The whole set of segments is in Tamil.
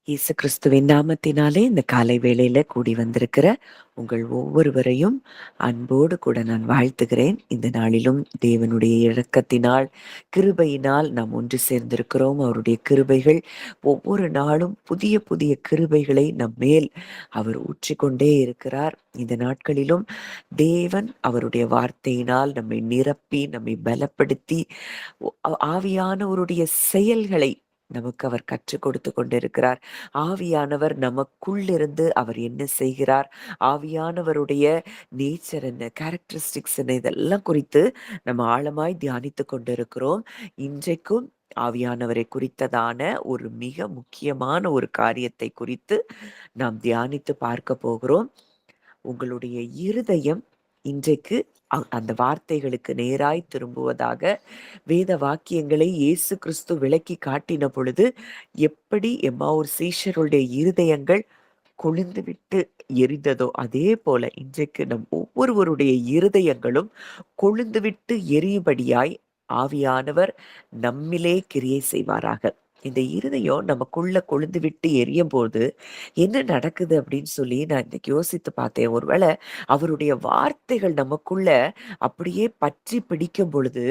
இயேசு கிறிஸ்துவின் நாமத்தினாலே இந்த காலை வேளையில கூடி வந்திருக்கிற உங்கள் ஒவ்வொருவரையும் அன்போடு கூட நான் வாழ்த்துகிறேன். இந்த நாளிலும் தேவனுடைய இரக்கத்தினால், கிருபையினால் நாம் ஒன்று சேர்ந்திருக்கிறோம். அவருடைய கிருபைகள் ஒவ்வொரு நாளும் புதிய புதிய கிருபைகளை நம் மேல் அவர் ஊற்றிக்கொண்டே இருக்கிறார். இந்த நாட்களிலும் தேவன் அவருடைய வார்த்தையினால் நம்மை நிரப்பி, நம்மை பலப்படுத்தி, ஆவியானவருடைய செயல்களை நமக்கு அவர் கற்றுக் கொடுத்து கொண்டிருக்கிறார். ஆவியானவர் நமக்குள்ளிருந்து அவர் என்ன செய்கிறார், ஆவியானவருடைய நேச்சர் என்ன, கேரக்டரிஸ்டிக்ஸ் என்ன, இதெல்லாம் குறித்து நம்ம ஆழமாய் தியானித்து கொண்டிருக்கிறோம். இன்றைக்கும் ஆவியானவரை குறித்ததான ஒரு மிக முக்கியமான ஒரு காரியத்தை குறித்து நாம் தியானித்து பார்க்க போகிறோம். உங்களுடைய இருதயம் இன்றைக்கு அந்த வார்த்தைகளுக்கு நேராய் திரும்புவதாக வேத வாக்கியங்களை இயேசு கிறிஸ்து விளக்கி காட்டின பொழுது எப்படி எம்மாவூர் சீஷருடைய இருதயங்கள் கொழுந்து விட்டு எரிந்ததோ, அதே போல இன்றைக்கு நம் ஒவ்வொருவருடைய இருதயங்களும் கொழுந்து விட்டு எரியும்படியாய் ஆவியானவர் நம்மிலே கிரியை செய்வாராக. இந்த இருதயம் நமக்குள்ள கொழுந்து விட்டு எரியும் போது என்ன நடக்குது அப்படின்னு சொல்லி நான் இன்னைக்கு யோசித்து பார்த்தேன். ஒருவேளை அவருடைய வார்த்தைகள் நமக்குள்ள அப்படியே பற்றி பிடிக்கும் பொழுது,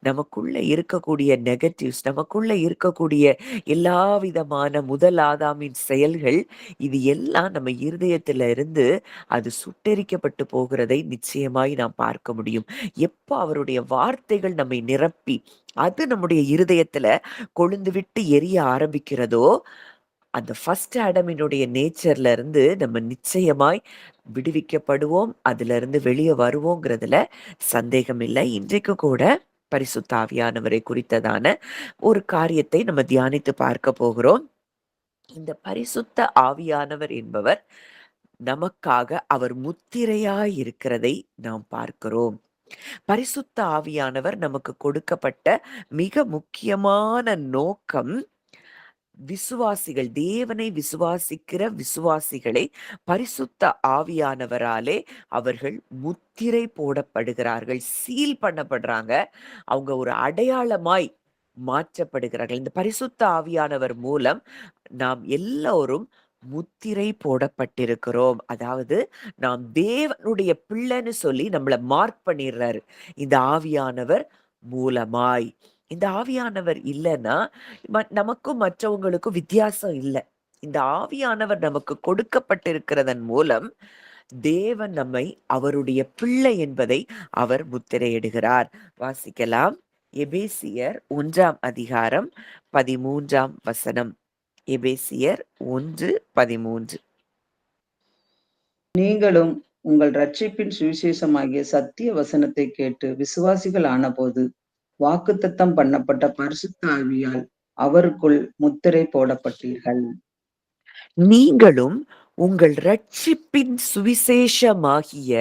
நமக்குள்ள இருக்கக்கூடிய நெகட்டிவ்ஸ், நமக்குள்ள இருக்கக்கூடிய எல்லா விதமான முதல் ஆதாமின் செயல்கள், இது எல்லாம் நம்ம இருதயத்துல இருந்து அது சுட்டெரிக்கப்பட்டு போகிறதை நிச்சயமாய் நாம் பார்க்க முடியும். எப்போ அவருடைய வார்த்தைகள் நம்மை நிரப்பி அது நம்முடைய இருதயத்துல கொழுந்து விட்டு எரிய ஆரம்பிக்கிறதோ, அந்த ஃபர்ஸ்ட் ஆடமினுடைய நேச்சர்ல இருந்து நம்ம நிச்சயமாய் விடுவிக்கப்படுவோம். அதுல இருந்து வெளியே வருவோங்கிறதுல சந்தேகம் இல்லை. இன்றைக்கு கூட பரிசுத்த ஆவியானவரை குறித்ததான ஒரு காரியத்தை நம்ம தியானித்து பார்க்க போகிறோம். இந்த பரிசுத்த ஆவியானவர் என்பவர் நமக்காக அவர் முத்திரையாய் இருக்கிறதை நாம் பார்க்கிறோம். பரிசுத்த ஆவியானவர் நமக்கு கொடுக்கப்பட்ட மிக முக்கியமான நோக்கம், விசுவாசிகள், தேவனை விசுவாசிக்கிற விசுவாசிகளை பரிசுத்த ஆவியானவராலே அவர்கள் முத்திரை போடப்படுகிறார்கள், சீல் பண்ணப்படுறாங்க. அவங்க ஒரு அடையாளமாய் மாற்றப்படுகிறார்கள். இந்த பரிசுத்த ஆவியானவர் மூலம் நாம் எல்லோரும் முத்திரை போடப்பட்டிருக்கிறோம். அதாவது நாம் தேவனுடைய பிள்ளைன்னு சொல்லி நம்மள மார்க் பண்ணிடுறாரு இந்த ஆவியானவர் மூலமாய். இந்த ஆவியானவர் இல்லைன்னா நமக்கும் மற்றவங்களுக்கும் வித்தியாசம் இல்லை. இந்த ஆவியானவர் நமக்கு கொடுக்கப்பட்டிருக்கிறதன் மூலம் தேவன் நம்மை அவருடைய பிள்ளை என்பதை அவர் முத்திரையிடுகிறார். வாசிக்கலாம். எபேசியர் 1ஆம் அதிகாரம் 13ஆம் வசனம். எபேசியர் 1:13. நீங்களும் உங்கள் ரட்சிப்பின் சுவிசேஷமாகிய சத்திய வசனத்தை கேட்டு விசுவாசிகள் ஆனபோது வாக்குத்தத்தம் பண்ணப்பட்ட பரிசுத்த ஆவியால் அவருக்குள் முத்திரை போடப்பட்டீர்கள். நீங்களும் உங்கள் ரட்சிப்பின் சுவிசேஷமாகிய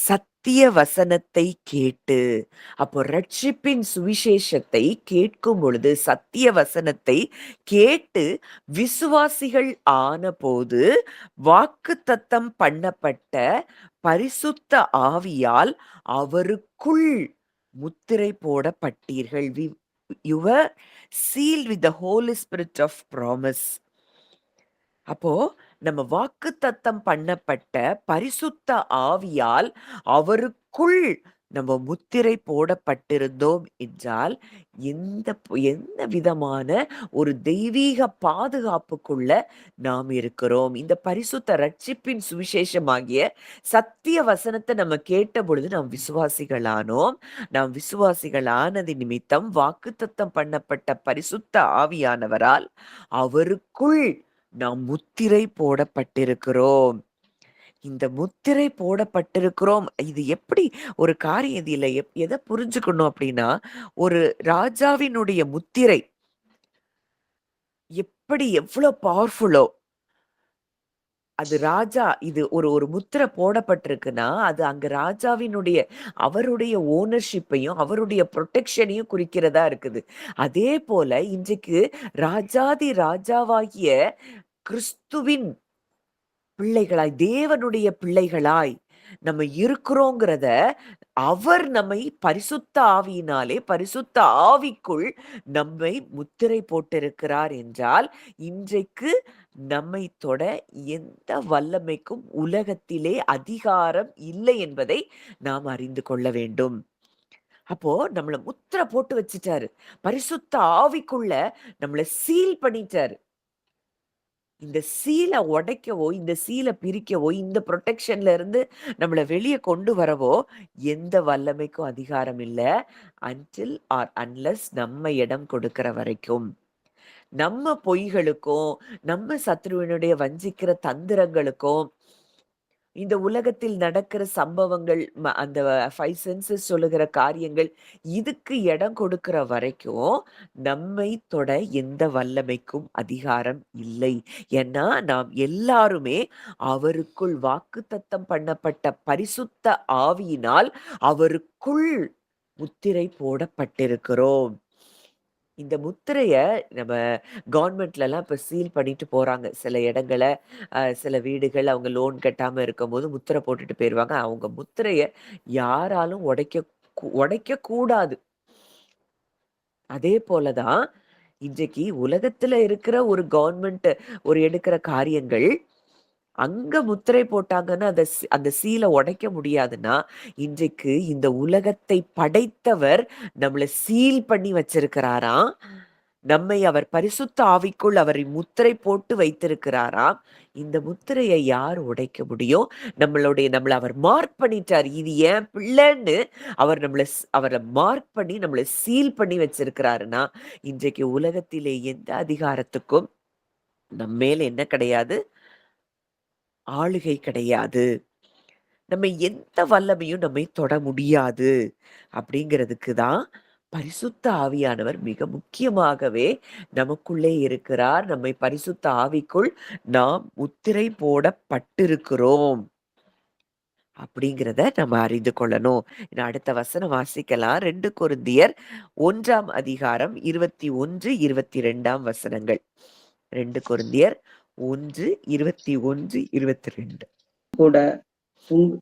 சத்திய வசனத்தை கேட்டு. அப்போ ரட்சிப்பின் சுவிசேஷத்தை கேட்கும் பொழுது, சத்திய வசனத்தை கேட்டு விசுவாசிகள் ஆனபோது வாக்குத்தத்தம் பண்ணப்பட்ட பரிசுத்த ஆவியால் அவருக்குள் முத்திரை போடப்பட்டீர்கள். You were sealed with the Holy Spirit of promise. அப்போ நம்ம வாக்குத்தத்தம் பண்ணப்பட்ட பரிசுத்த ஆவியால் அவருக்குள் நம்ம முத்திரை போடப்பட்டிருந்தோம் என்றால் எந்த விதமான ஒரு தெய்வீக பாதுகாப்புக்குள்ள நாம் இருக்கிறோம். இந்த பரிசுத்த ரட்சிப்பின் சுவிசேஷமாகிய சத்திய வசனத்தை நம்ம கேட்ட பொழுது நாம் விசுவாசிகளானோம். நாம் விசுவாசிகளானது நிமித்தம் வாக்குத்தத்தம் பண்ணப்பட்ட பரிசுத்த ஆவியானவரால் அவருக்குள் நாம் முத்திரை போடப்பட்டிருக்கிறோம். இந்த முத்திரை போடப்பட்டிருக்கிறோம். இது எப்படி ஒரு காரியம், இதுல எதை புரிஞ்சுக்கணும் அப்படின்னா, ஒரு ராஜாவினுடைய முத்திரை எப்படி எவ்வளவு பவர்ஃபுல்லோ, அது ராஜா, இது ஒரு முத்திரை போடப்பட்டிருக்குன்னா அது அங்க ராஜாவினுடைய அவருடைய ஓனர்ஷிப்பையும் அவருடைய ப்ரொடெக்ஷனையும் குறிக்கிறதா இருக்குது. அதே போல இன்றைக்கு ராஜாதி ராஜாவாகிய கிறிஸ்துவின் பிள்ளைகளாய், தேவனுடைய பிள்ளைகளாய் நம்ம இருக்கிறோங்கிறத அவர் நம்மை பரிசுத்த ஆவியினாலே, பரிசுத்த ஆவிக்குள் நம்மை முத்திரை போட்டிருக்கிறார் என்றால், இன்றைக்கு நம்மை தொட எந்த வல்லமைக்கும் உலகத்திலே அதிகாரம் இல்லை என்பதை நாம் அறிந்து கொள்ள வேண்டும். அப்போ நம்மள முத்திரை போட்டு வச்சுட்டாரு. பரிசுத்த ஆவிக்குள்ள நம்மள சீல் பண்ணிட்டாரு. இந்த சீல உடைக்கவோ, இந்த சீல பிரிக்கவோ, இந்த புரொடெக்ஷன்ல இருந்து நம்மள வெளிய கொண்டு வரவோ, எந்த வல்லமைக்கும் அதிகாரம் இல்ல. அன்டில் ஆர் அன்லெஸ் நம்ம இடம் கொடுக்கிற வரைக்கும். நம்ம பொய்களுக்கும், நம்ம சத்ருவினுடைய வஞ்சிக்கிற தந்திரங்களுக்கும், இந்த உலகத்தில் நடக்கிற சம்பவங்கள், அந்த 5 சென்சஸ் சொல்லுகிற காரியங்கள், இதுக்கு இடம் கொடுக்கிற வரைக்கும், நம்மை தொட எந்த வல்லமைக்கும் அதிகாரம் இல்லை. ஏன்னா, நாம் எல்லாருமே அவருக்குள் வாக்குத்தத்தம் பண்ணப்பட்ட பரிசுத்த ஆவியினால் அவருக்குள் முத்திரை போடப்பட்டிருக்கிறோம். இந்த முத்திரைய நம்ம கவர்மெண்ட்லலாம் இப்ப சீல் பண்ணிட்டு போறாங்க. சில இடங்கள, சில வீடுகள் அவங்க லோன் கட்டாம இருக்கும்போது முத்திரை போட்டுட்டு போயிருவாங்க. அவங்க முத்திரைய யாராலும் உடைக்க கூடாது. அதே போல தான் இன்றைக்கு உலகத்துல இருக்கிற ஒரு கவர்மெண்ட் ஒரு எடுக்கிற காரியங்கள், அங்க முத்திரை போட்டாங்கன்னா, அந்த சீல உடைக்க முடியாதுன்னா, இன்றைக்கு இந்த உலகத்தை படைத்தவர் நம்மள சீல் பண்ணி வச்சிருக்கிறாராம். நம்மை அவர் பரிசுத்த ஆவிக்குள் அவரை முத்திரை போட்டு வைத்திருக்கிறாராம். இந்த முத்திரையை யார் உடைக்க முடியும்? நம்மள அவர் மார்க் பண்ணிட்டார். இது என் பிள்ளைன்னு அவர மார்க் பண்ணி நம்மள சீல் பண்ணி வச்சிருக்கிறாருன்னா, இன்றைக்கு உலகத்திலே எந்த அதிகாரத்துக்கும் நம்ம மேல என்ன கிடையாது? ஆளுகை கிடையாது. நம்ம எந்த வல்லமையும் நம்மை தொட முடியாது. அப்படிங்கிறதுக்கு தான் பரிசுத்த ஆவியானவர் மிக முக்கியமாகவே நமக்குள்ளே இருக்கிறார். நம்மை பரிசுத்த ஆவிக்குள் நாம் முத்திரை போடப்பட்டிருக்கிறோம். அப்படிங்கிறத நம்ம அறிந்து கொள்ளணும். அடுத்த வசனம் வாசிக்கலாம். 2 கொரிந்தியர் 1ஆம் அதிகாரம் 21, 22ஆம் வசனங்கள். 2 கொரிந்தியர் 1, 21, 22. கூட ம்.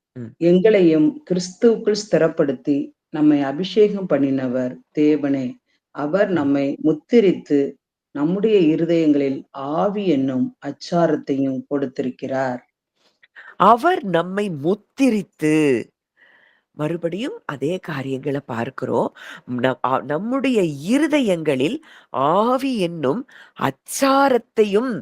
எங்களையும் கிறிஸ்துவுக்குள் ஸ்திரப்படுத்தி நம்மை அபிஷேகம் பண்ணினவர் தேவனே. அவர் ம். நம்மை முத்திரித்து நம்முடைய இருதயங்களில் ஆவி என்னும் அச்சாரத்தையும் கொடுத்திருக்கிறார். அவர் நம்மை முத்திரித்து மறுபடியும் அதே காரியங்கள பார்க்கிறோம். நம்முடைய இருதயங்களில் ஆவி என்னும் அச்சாரத்தையும்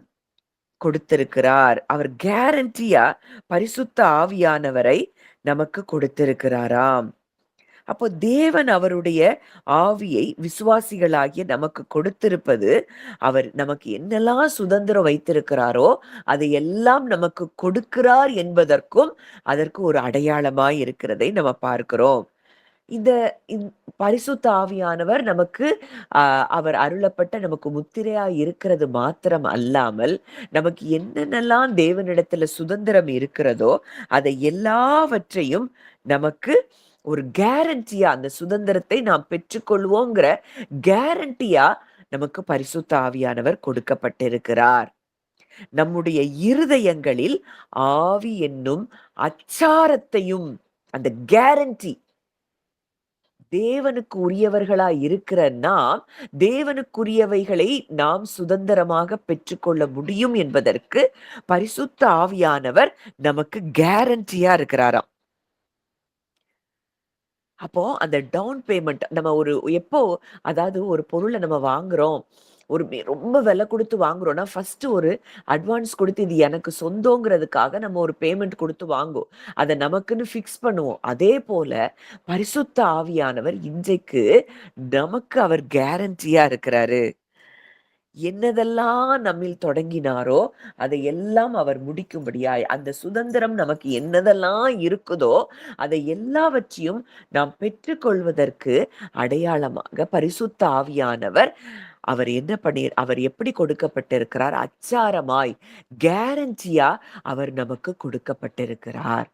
கொடுத்திருக்கிறார். அவர் கேரண்டியா பரிசுத்த ஆவியானவரை நமக்கு கொடுத்திருக்கிறாராம். அப்போ தேவன் அவருடைய ஆவியை விசுவாசிகளாகிய நமக்கு கொடுத்திருப்பது, அவர் நமக்கு என்னெல்லாம் சுதந்திரம் வைத்திருக்கிறாரோ, அதை எல்லாம் நமக்கு கொடுக்கிறார் என்பதற்கும், அதற்கு ஒரு அடையாளமாய் இருக்கிறதை நம்ம பார்க்கிறோம். இந்த இந் பரிசுத்த ஆவியானவர் நமக்கு அவர் அருளப்பட்ட நமக்கு முத்திரையா இருக்கிறது மாத்திரம் அல்லாமல், நமக்கு என்னென்னலாம் தேவனிடத்துல சுதந்திரம் இருக்கிறதோ, அதை எல்லாவற்றையும் நமக்கு ஒரு கேரண்டியா அந்த சுதந்திரத்தை நாம் பெற்றுக்கொள்வோங்கிற கேரண்டியா நமக்கு பரிசுத்த ஆவியானவர் கொடுக்கப்பட்டிருக்கிறார். நம்முடைய இருதயங்களில் ஆவி என்னும் அச்சாரத்தையும், அந்த கேரண்டி, தேவனுக்கு உரியவர்களா இருக்கிற நாம், தேவனுக்குரியவைகளை நாம் சுதந்திரமாக பெற்றுக்கொள்ள முடியும் என்பதற்கு பரிசுத்த ஆவியானவர் நமக்கு கேரண்டியா இருக்கிறாராம். அப்போ அந்த டவுன் பேமெண்ட் நம்ம எப்போ, அதாவது ஒரு பொருள நம்ம வாங்குறோம். ரொம்ப விலை குடுத்து வாங்குறோம்னா, ஃபர்ஸ்ட் ஒரு அட்வான்ஸ் குடுத்து இது எனக்கு சொந்தங்கிறதுக்காக நம்ம ஒரு பேமெண்ட் குடுத்து வாங்குவோம். அத நமக்குன்னு ஃபிக்ஸ் பண்ணுவோம். அதே போல பரிசுத்த ஆவியானவர் இன்றைக்கு நமக்கு அவர் கேரண்டியா இருக்கிறாரு. என்னதெல்லாம் நம்மில் தொடங்கினாரோ, அதை எல்லாம் அவர் முடிக்கும்படியாய், அந்த சுதந்திரம் நமக்கு என்னதெல்லாம் இருக்குதோ, அதை எல்லாவற்றையும் நாம் பெற்றுக்கொள்வதற்கு அடையாளமாக பரிசுத்த ஆவியானவர் அவர் எப்படி கொடுக்கப்பட்டிருக்கிறார்? அச்சாரமாய், கேரண்டியா அவர் நமக்கு கொடுக்கப்பட்டிருக்கிறார்.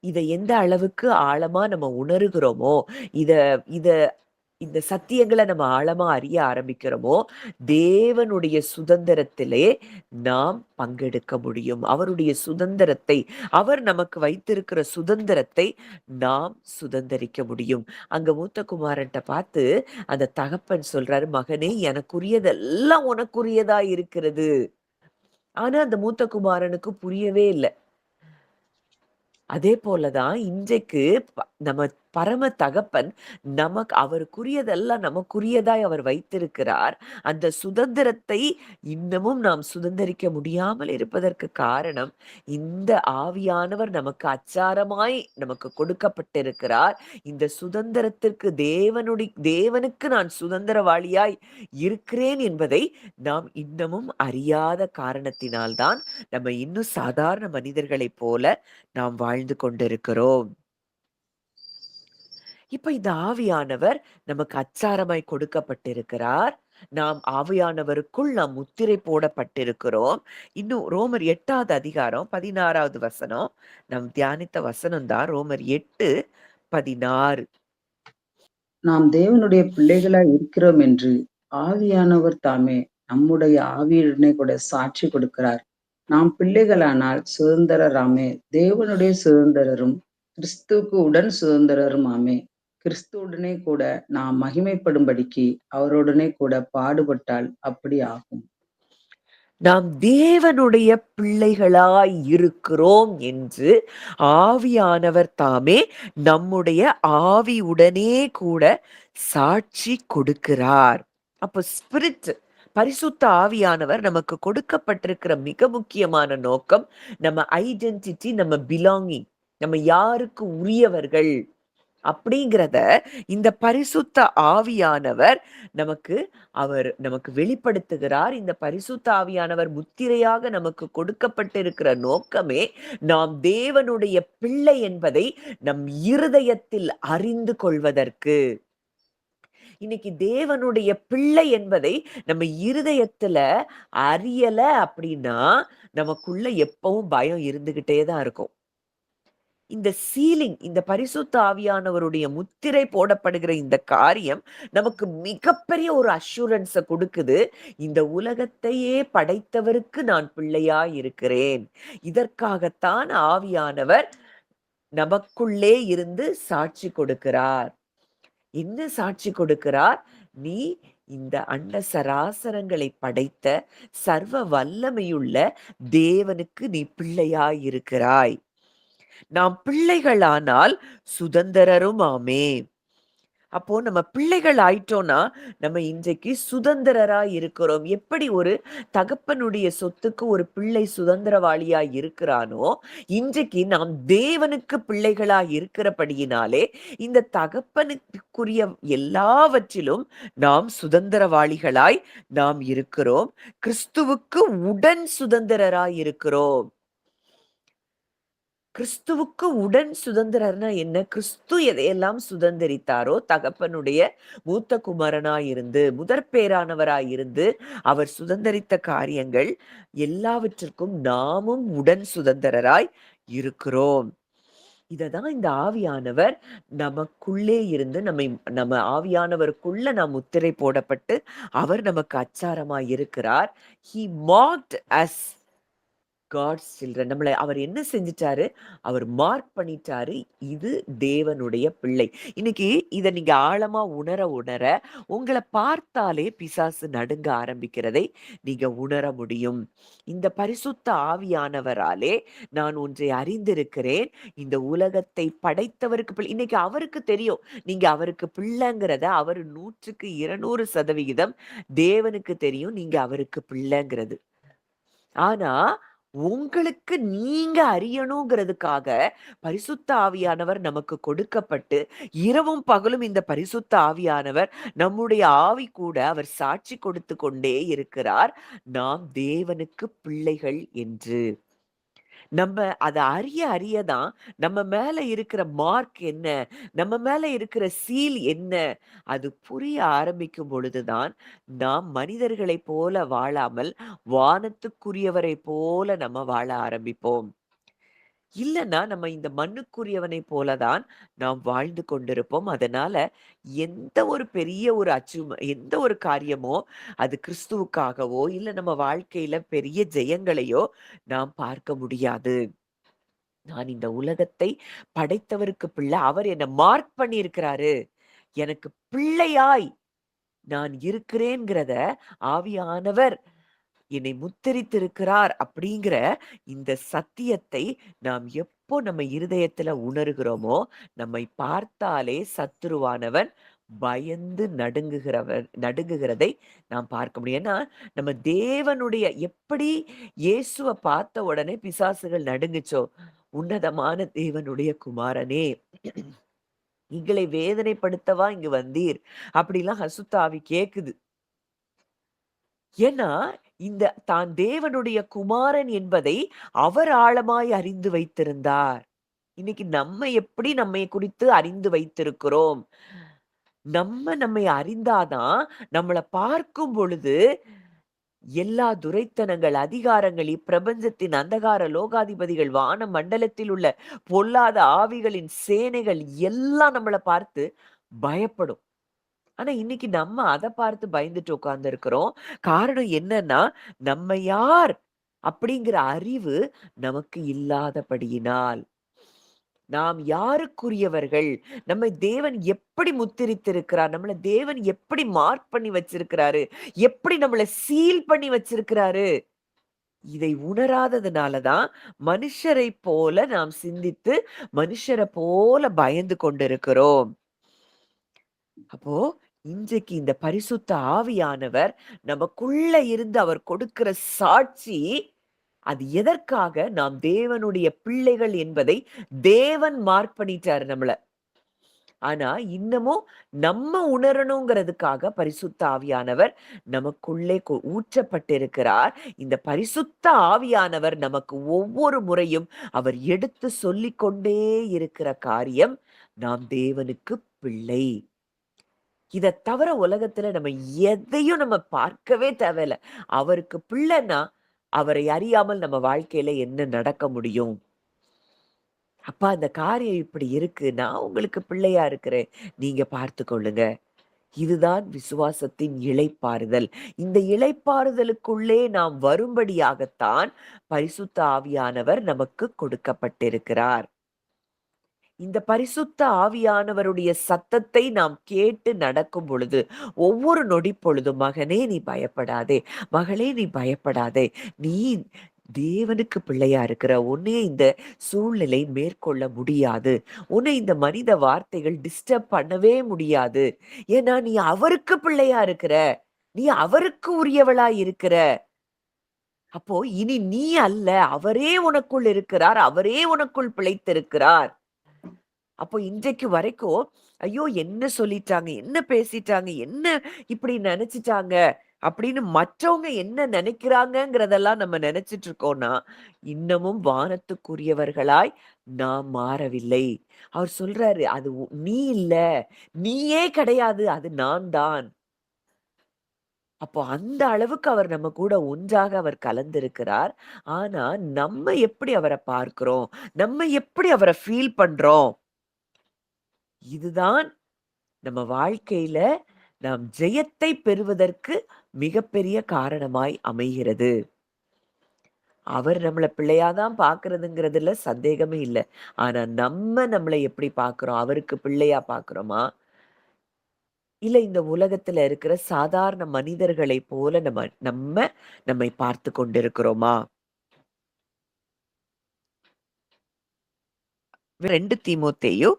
இத எந்த அளவுக்கு ஆழமா நம்ம உணருகிறோமோ, இத இத இந்த சத்தியங்கள நம்ம ஆழமா அறிய ஆரம்பிக்கிறோமோ, தேவனுடைய சுதந்திரத்திலே நாம் பங்கெடுக்க முடியும். அவருடைய சுதந்திரத்தை, அவர் நமக்கு வைத்திருக்கிற சுதந்திரத்தை நாம் சுதந்தரிக்க முடியும். அங்க மூத்த குமாரன்ட்ட பார்த்து அந்த தகப்பன் சொல்றாரு, "மகனே, எனக்குரியதெல்லாம் உனக்குரியதா இருக்கிறது." ஆனா அந்த மூத்த குமாரனுக்கு புரியவே இல்ல. அதே போல தான் இன்றைக்கு நம்ம பரம தகப்பன் அவருக்குரியதெல்லாம் நமக்குரியதாய் அவர் வைத்திருக்கிறார். அந்த சுதந்திரத்தை இன்னமும் நாம் சுதந்தரிக்க முடியாமல் இருப்பதற்கு காரணம், இந்த ஆவியானவர் நமக்கு அச்சாரமாய் நமக்கு கொடுக்கப்பட்டிருக்கிறார். இந்த சுதந்திரத்திற்கு தேவனுக்கு நான் சுதந்திரவாளியாய் இருக்கிறேன் என்பதை நாம் இன்னமும் அறியாத காரணத்தினால்தான் நம்ம இன்னும் சாதாரண மனிதர்களைப் போல நாம் வாழ்ந்து கொண்டிருக்கிறோம். இப்ப இந்த ஆவியானவர் நமக்கு அச்சாரமாய் கொடுக்கப்பட்டிருக்கிறார். நாம் ஆவியானவருக்குள் நாம் முத்திரை போடப்பட்டிருக்கிறோம். இன்னும் ரோமர் 8வது அதிகாரம் 16வது வசனம். நாம் தியானித்த வசனம் தான் ரோமர் 8:16. நாம் தேவனுடைய பிள்ளைகளாய் இருக்கிறோம் என்று ஆவியானவர் தாமே நம்முடைய ஆவியுடனே கூட சாட்சி கொடுக்கிறார். நாம் பிள்ளைகளானால் சுதந்திரராமே, தேவனுடைய சுதந்திரரும் கிறிஸ்துவுக்கு உடன் சுதந்திரருமாமே. கிறிஸ்துவுடனே கூட நாம் மகிமைப்படும்படிக்கு அவருடனே கூட பாடுபட்டால் அப்படி ஆகும். நாம் தேவனுடைய பிள்ளைகளாய் இருக்கிறோம் என்று ஆவியானவர் தாமே நம்முடைய ஆவியுடனே கூட சாட்சி கொடுக்கிறார். அப்போ பரிசுத்த ஆவியானவர் நமக்கு கொடுக்கப்பட்டிருக்கிற மிக முக்கியமான நோக்கம், நம்ம ஐடென்டிட்டி, நம்ம பிலாங்கிங், நம்ம யாருக்கு உரியவர்கள் அப்படிங்கிறத இந்த பரிசுத்த ஆவியானவர் நமக்கு நமக்கு வெளிப்படுத்துகிறார். இந்த பரிசுத்த ஆவியானவர் முத்திரையாக நமக்கு கொடுக்கப்பட்டிருக்கிற நோக்கமே, நாம் தேவனுடைய பிள்ளை என்பதை நம் இருதயத்தில் அறிந்து கொள்வதற்கு. இன்னைக்கு தேவனுடைய பிள்ளை என்பதை நம்ம இருதயத்துல அறியல அப்படின்னா, நமக்குள்ள எப்பவும் பயம் இருந்துகிட்டே தான் இருக்கும். இந்த சீலிங், இந்த பரிசுத்த ஆவியானவருடைய முத்திரை போடப்படுகிற இந்த காரியம் நமக்கு மிகப்பெரிய ஒரு அஷ்யூரன்ஸ கொடுக்குது. இந்த உலகத்தையே படைத்தவருக்கு நான் பிள்ளையாய் இருக்கிறேன். இதற்காகத்தான் ஆவியானவர் நமக்குள்ளே இருந்து சாட்சி கொடுக்கிறார். என்ன சாட்சி கொடுக்கிறார்? நீ இந்த அண்ட சராசரங்களை படைத்த சர்வ வல்லமையுள்ள தேவனுக்கு நீ பிள்ளையாய் இருக்கிறாய். நாம் பிள்ளைகளானால் சுதந்திரருமாமே. அப்போ நம்ம பிள்ளைகள் ஆயிட்டோம்னா, நம்ம இன்றைக்கு சுதந்திரரா இருக்கிறோம். எப்படி ஒரு தகப்பனுடைய சொத்துக்கு ஒரு பிள்ளை சுதந்திரவாளியா இருக்கிறானோ, இன்றைக்கு நாம் தேவனுக்கு பிள்ளைகளா இருக்கிறபடியினாலே, இந்த தகப்பனுக்குரிய எல்லாவற்றிலும் நாம் சுதந்திரவாளிகளாய் நாம் இருக்கிறோம். கிறிஸ்துவுக்கு உடன் சுதந்திரராய் இருக்கிறோம். கிறிஸ்துவுக்கு உடன் சுதந்திரர்னா என்ன? கிறிஸ்து எதையெல்லாம் சுதந்திரித்தாரோ, தகப்பனுடைய மூத்த குமாரனாயிருந்து, முதற்பேறானவராயிருந்து, அவர் சுதந்திரித்த காரியங்கள் எல்லாவற்றிற்கும் நாமும் உடன் சுதந்திரராய் இருக்கிறோம். இததான் இந்த ஆவியானவர் நமக்குள்ளே இருந்து நம்ம ஆவியானவருக்குள்ள நாம் முத்திரை போடப்பட்டு, அவர் நமக்கு அச்சாரமாய் இருக்கிறார். He marked us God's children. நம்மள அவர் என்ன செஞ்சுட்டாரு? அவர் மார்க் பண்ணிட்டாரு. இது தேவனுடைய பிள்ளை. இன்னைக்கு இத நீங்க ஆழமா உணர, உங்கள பார்த்தாலே பிசாசு நடுங்க ஆரம்பிக்கிறதை நீங்க உணர முடியும். இந்த பரிசுத்த ஆவியானவராலே நான் ஒன்றை அறிந்திருக்கிறேன். இந்த உலகத்தை படைத்தவருக்கு இன்னைக்கு அவருக்கு தெரியும். நீங்க அவருக்கு பிள்ளைங்கிறத அவரு 100க்கு 200% தேவனுக்கு தெரியும். நீங்க அவருக்கு பிள்ளைங்கிறது. ஆனா, உங்களுக்கு நீங்க அறியணுங்கிறதுக்காக பரிசுத்த ஆவியானவர் நமக்கு கொடுக்கப்பட்டு, இரவும் பகலும் இந்த பரிசுத்த ஆவியானவர் நம்முடைய ஆவி கூட அவர் சாட்சி கொடுத்து கொண்டே இருக்கிறார். நாம் தேவனுக்கு பிள்ளைகள் என்று. நம்ம அத அறிய தான் நம்ம மேல இருக்கிற மார்க் என்ன? நம்ம மேல இருக்கிற சீல் என்ன? அது புரிய ஆரம்பிக்கும் பொழுதுதான், நாம் மனிதர்களைப் போல வாழாமல், வானத்துக்குரியவரைப் போல நம்ம வாழ ஆரம்பிப்போம். இல்லன்னா நம்ம இந்த மண்ணுக்குரியவனை போலதான் நாம் வாழ்ந்து கொண்டிருப்போம். அதனால எந்த ஒரு பெரிய ஒரு எந்த ஒரு காரியமோ, அது கிறிஸ்துவுக்காகவோ, இல்ல நம்ம வாழ்க்கையில பெரிய ஜெயங்களையோ நாம் பார்க்க முடியாது. நான் இந்த உலகத்தை படைத்தவருக்கு பிள்ளை. அவர் என்ன மார்க் பண்ணியிருக்கிறாரு. எனக்கு பிள்ளையாய் நான் இருக்கிறேன்கிறத ஆவியானவர் என்னை முத்திரித்திருக்கிறார் அப்படிங்கிற இந்த சத்தியத்தை நாம் எப்போ நம்ம இருதயத்துல உணர்கிறோமோ, நம்மை பார்த்தாலே சத்துருவானவன் பயந்து நடுங்குகிறதை நாம் பார்க்க முடியும். ஏன்னா, நம்ம தேவனுடைய எப்படி இயேசுவ பார்த்த உடனே பிசாசுகள் நடுங்குச்சோ, உன்னதமான தேவனுடைய குமாரனே, எங்களை வேதனைப்படுத்தவா இங்கு வந்தீர்? அப்படிலாம் அசுத்த ஆவி கேக்குது. ஏன்னா, இந்த தான் தேவனுடைய குமாரன் என்பதை அவர் ஆழமாய் அறிந்து வைத்திருந்தார். இன்னைக்கு நம்ம எப்படி நம்மை குறித்து அறிந்து வைத்திருக்கிறோம்? நம்மை அறிந்தாதான், நம்மள பார்க்கும் பொழுது எல்லா துரைத்தனங்கள், அதிகாரங்கள், இப்பிரபஞ்சத்தின் அந்தகார லோகாதிபதிகள், வான மண்டலத்தில் உள்ள பொல்லாத ஆவிகளின் சேனைகள் எல்லாம் நம்மள பார்த்து பயப்படும். ஆனா, இன்னைக்கு நம்ம அத பார்த்து பயந்துட்டு உட்கார்ந்திருக்கிறோம். காரணம் என்னன்னா, நம்ம யார் அப்படிங்கிற அறிவு நமக்கு இல்லாதபடியினால். நாம் யாருக்குரியவர்கள்? நம்மை தேவன் எப்படி முத்திரித்திருக்கிறார்? நம்மள தேவன் எப்படி மார்க் பண்ணி வச்சிருக்கிறாரு? எப்படி நம்மள சீல் பண்ணி வச்சிருக்கிறாரு? இதை உணராததுனால தான் மனுஷரைப் போல நாம் சிந்தித்து, மனுஷர போல பயந்து கொண்டிருக்கிறோம். அப்போ இன்றைக்கு இந்த பரிசுத்த ஆவியானவர் நமக்குள்ள இருந்து அவர் கொடுக்கிற சாட்சி, அது எதற்காக? நாம் தேவனுடைய பிள்ளைகள் என்பதை தேவன் மார்க் பண்ணிட்டாரு நம்மள. ஆனா இன்னமும் நம்ம உணரணுங்கிறதுக்காக பரிசுத்த ஆவியானவர் நமக்குள்ளே ஊற்றப்பட்டிருக்கிறார். இந்த பரிசுத்த ஆவியானவர் நமக்கு ஒவ்வொரு முறையும் அவர் எடுத்து சொல்லிக் கொண்டே இருக்கிற காரியம், நாம் தேவனுக்கு பிள்ளை. இத தவிர உலகத்துல நம்ம எதையும் நம்ம பார்க்கவே தேவையில்ல. அவருக்கு பிள்ளைன்னா, அவரை அறியாமல் நம்ம வாழ்க்கையில என்ன நடக்க முடியும்? அப்பா அந்த காரியம் இப்படி இருக்கு. நான் உங்களுக்கு பிள்ளையா இருக்கிறேன். நீங்க பார்த்துக் கொள்ளுங்க. இதுதான் விசுவாசத்தின் இளைப்பாறுதல். இந்த இளைப்பாறுதலுக்குள்ளே நாம் வரும்படியாகத்தான் பரிசுத்த ஆவியானவர் நமக்கு கொடுக்கப்பட்டிருக்கிறார். இந்த பரிசுத்த ஆவியானவருடைய சத்தத்தை நாம் கேட்டு நடக்கும் பொழுது, ஒவ்வொரு நொடி பொழுதும், "மகனே நீ பயப்படாதே, மகளே நீ பயப்படாதே. நீ தேவனுக்கு பிள்ளையா இருக்கிற. உன்னைய இந்த சூழ்நிலை மேற்கொள்ள முடியாது. உன்னை இந்த மனித வார்த்தைகள் டிஸ்டர்ப் பண்ணவே முடியாது. ஏன்னா நீ அவருக்கு பிள்ளையா இருக்கிற. நீ அவருக்கு உரியவளா இருக்கிற. அப்போ இனி நீ அல்ல, அவரே உனக்குள் இருக்கிறார். அவரே உனக்குள் பிழைத்திருக்கிறார்." அப்போ இன்றைக்கு வரைக்கும், ஐயோ! என்ன சொல்லிட்டாங்க? என்ன பேசிட்டாங்க? என்ன இப்படி நெனச்சுட்டாங்க? அப்படின்னு மற்றவங்க என்ன நெனைக்கிறாங்கங்கிறதெல்லாம் நம்ம நெனச்சுட்டு இருக்கோம்னா, இன்னமும் வானத்துக்குரியவர்களாய் நாம் மாறவில்லை. அவர் சொல்றாரு, "அது நீ இல்ல. நீயே கிடையாது. அது நான் தான்." அப்போ அந்த அளவுக்கு அவர் நம்ம கூட ஒன்றாக அவர் கலந்திருக்கிறார். ஆனா, நம்ம எப்படி அவர பார்க்கிறோம்? நம்ம எப்படி அவர ஃபீல் பண்றோம்? இதுதான் நம்ம வாழ்க்கையில நாம் ஜெயத்தை பெறுவதற்கு மிகப்பெரிய காரணமாய் அமைகிறது. அவர் நம்மள பிள்ளையா தான் பார்க்கிறதுங்கிறதுல சந்தேகமே இல்ல. ஆனா நம்ம நம்மள எப்படி பார்க்கிறோம்? அவருக்கு பிள்ளையா பார்க்கிறோமா? இல்ல இந்த உலகத்துல இருக்கிற சாதாரண மனிதர்களைப் போல நம்மை பார்த்துக் கொண்டிருக்கிறோமா? 2 தீமோத்தேயு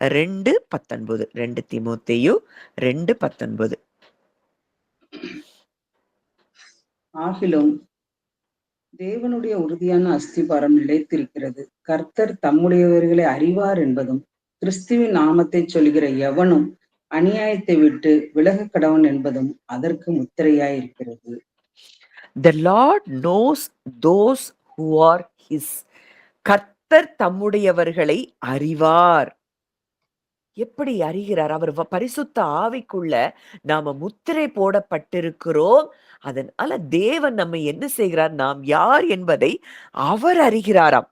2:19 2 தீமோத்தேயு 2:19 ஆகிலும் தேவனுடைய உறுதியான அஸ்திபாரம் நிலைத்திருக்கிறது. கர்த்தர் தம்முடையவர்களை அறிவார் என்பதும், கிறிஸ்துவின் நாமத்தைச் சொல்கிற எவனும் அநியாயத்தை விட்டு விலகக் கடவன் என்பதும் அதற்கு முத்திரையாயிருக்கிறது. The Lord knows those who are his. கர்த்தர் தம்முடையவர்களை அறிவார். எப்படி அறிகிறார்? அவர் பரிசுத்த ஆவிக்குள்ள நாம முத்திரை போடப்பட்டிருக்கிறோம். அதனால தேவன் நம்மை என்ன செய்கிறார்? நாம் யார் என்பதை அவர் அறிகிறாராம்.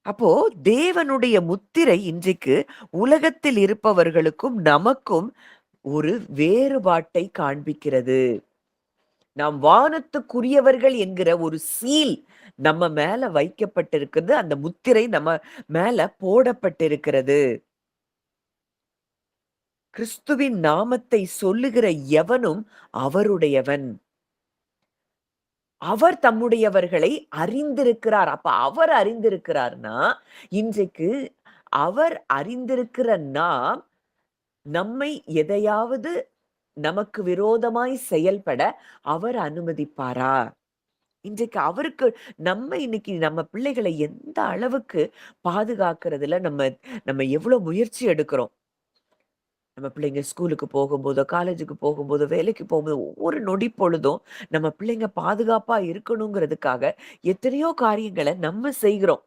அப்போ தேவனுடைய முத்திரை இன்றைக்கு உலகத்தில் இருப்பவர்களுக்கும் நமக்கும் ஒரு வேறுபாட்டை காண்பிக்கிறது. நாம் வானத்துக்குரியவர்கள் என்கிற ஒரு சீல் நம்ம மேல வைக்கப்பட்டிருக்கிறது. அந்த முத்திரை நம்ம மேல போடப்பட்டிருக்கிறது. கிறிஸ்துவின் நாமத்தை சொல்லுகிற எவனும் அவருடையவன். அவர் தம்முடையவர்களை அறிந்திருக்கிறார். அப்ப அவர் அறிந்திருக்கிறார்னா, இன்றைக்கு அவர் அறிந்திருக்கிற நாம், நம்மை எதையாவது நமக்கு விரோதமாய் செயல்பட அவர் அனுமதிப்பாரா? இன்றைக்கு அவருக்கு இன்னைக்கு நம்ம பிள்ளைகளை எந்த அளவுக்கு பாதுகாக்கிறதுல நம்ம நம்ம எவ்வளவு முயற்சி எடுக்கிறோம். நம்ம பிள்ளைங்க ஸ்கூலுக்கு போகும்போதோ, காலேஜுக்கு போகும்போதோ, வேலைக்கு போகும்போதோ, ஒவ்வொரு நொடி பொழுதும் நம்ம பிள்ளைங்க பாதுகாப்பா இருக்கணுங்கிறதுக்காக எத்தனையோ காரியங்கள நம்ம செய்கிறோம்.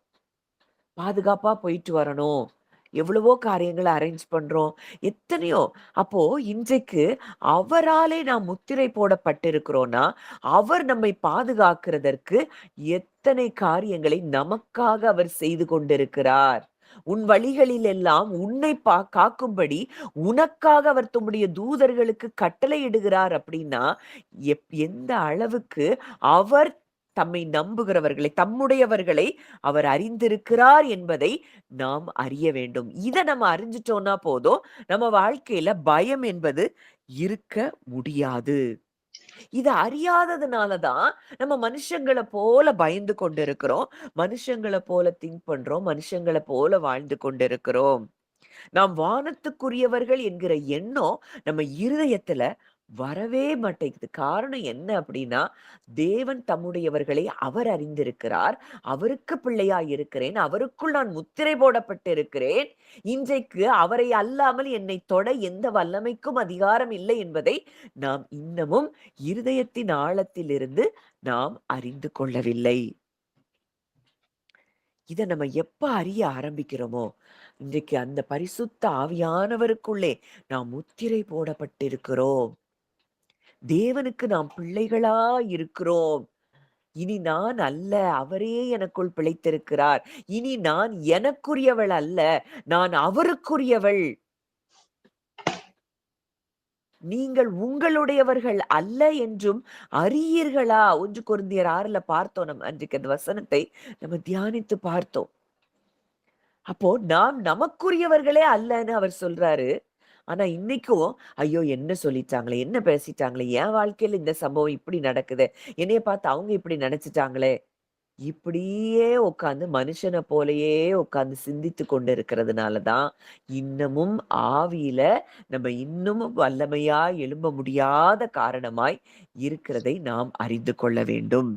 பாதுகாப்பா போயிட்டு வரணும். எவ்வளவோ காரியங்கள அரேஞ்ச் பண்றோம். எத்தனையோ. அப்போ இன்றைக்கு அவராலே நாம் முத்திரை போடப்பட்டிருக்கிறோம்னா, அவர் நம்மை பாதுகாக்கிறதற்கு எத்தனை காரியங்களை நமக்காக அவர் செய்து கொண்டிருக்கிறார். உன் வழிகளில் எல்லாம் உன்னை காக்கும்படி உனக்காக அவர் தம்முடைய தூதர்களுக்கு கட்டளையிடுகிறார் அப்படின்னா, எந்த அளவுக்கு அவர் தம்மை நம்புகிறவர்களை, தம்முடையவர்களை அவர் அறிந்திருக்கிறார் என்பதை நாம் அறிய வேண்டும். இத நம்ம அறிஞ்சிட்டோம்னா போதும், நம்ம வாழ்க்கையில பயம் என்பது இருக்க முடியாது. இத அறியாததுனால தான் நம்ம மனுஷங்கள போல பயந்து கொண்டிருக்கிறோம். மனுஷங்கள போல திங்க் பண்றோம். மனுஷங்கள போல வாழ்ந்து கொண்டிருக்கிறோம். நாம் வானத்துக்குரியவர்கள் என்கிற எண்ணம் நம்ம இருதயத்துல வரவே மாட்டேங்குது. காரணம் என்ன அப்படின்னா, தேவன் தம்முடையவர்களை அவர் அறிந்திருக்கிறார். அவருக்கு பிள்ளையாய் இருக்கிறேன். அவருக்குள் நான் முத்திரை போடப்பட்டிருக்கிறேன். இன்றைக்கு அவரை அல்லாமல் என்னை தொட எந்த வல்லமைக்கும் அதிகாரம் இல்லை என்பதை நாம் இன்னமும் இருதயத்தின் ஆழத்திலிருந்து நாம் அறிந்து கொள்ளவில்லை. இத நம்ம எப்ப அறிய ஆரம்பிக்கிறோமோ, இன்றைக்கு அந்த பரிசுத்த ஆவியானவருக்குள்ளே நாம் முத்திரை போடப்பட்டிருக்கிறோம். தேவனுக்கு நாம் பிள்ளைகளா இருக்கிறோம். இனி நான் அல்ல, அவரே எனக்குள் பிழைத்திருக்கிறார். இனி நான் எனக்குரியவள் அல்ல, நான் அவருக்குரியவள். நீங்கள் உங்களுடையவர்கள் அல்ல என்றும் அறியீர்களா? 1 கொரிந்தியர் 6ல பார்த்தோம். நம்ம அன்றைக்கு அந்த வசனத்தை நம்ம தியானித்து பார்த்தோம். அப்போ நாம் நமக்குரியவர்களே அல்லன்னு அவர் சொல்றாரு. ஆனா இன்னைக்கும், ஐயோ! என்ன சொல்லிட்டாங்களே, என்ன பேசிட்டாங்களே, என் வாழ்க்கையில இந்த சம்பவம் இப்படி நடக்குதே, என்னைய பார்த்து அவங்க இப்படி நினைச்சுட்டாங்களே, இப்படியே உட்கார்ந்து மனுஷன போலயே உட்கார்ந்து சிந்தித்து கொண்டு இருக்கிறதுனால தான், இன்னமும் ஆவியில நம்ம இன்னமும் வல்லமையா எழும்ப முடியாத காரணமாய் இருக்கிறதை நாம் அறிந்து கொள்ள வேண்டும்.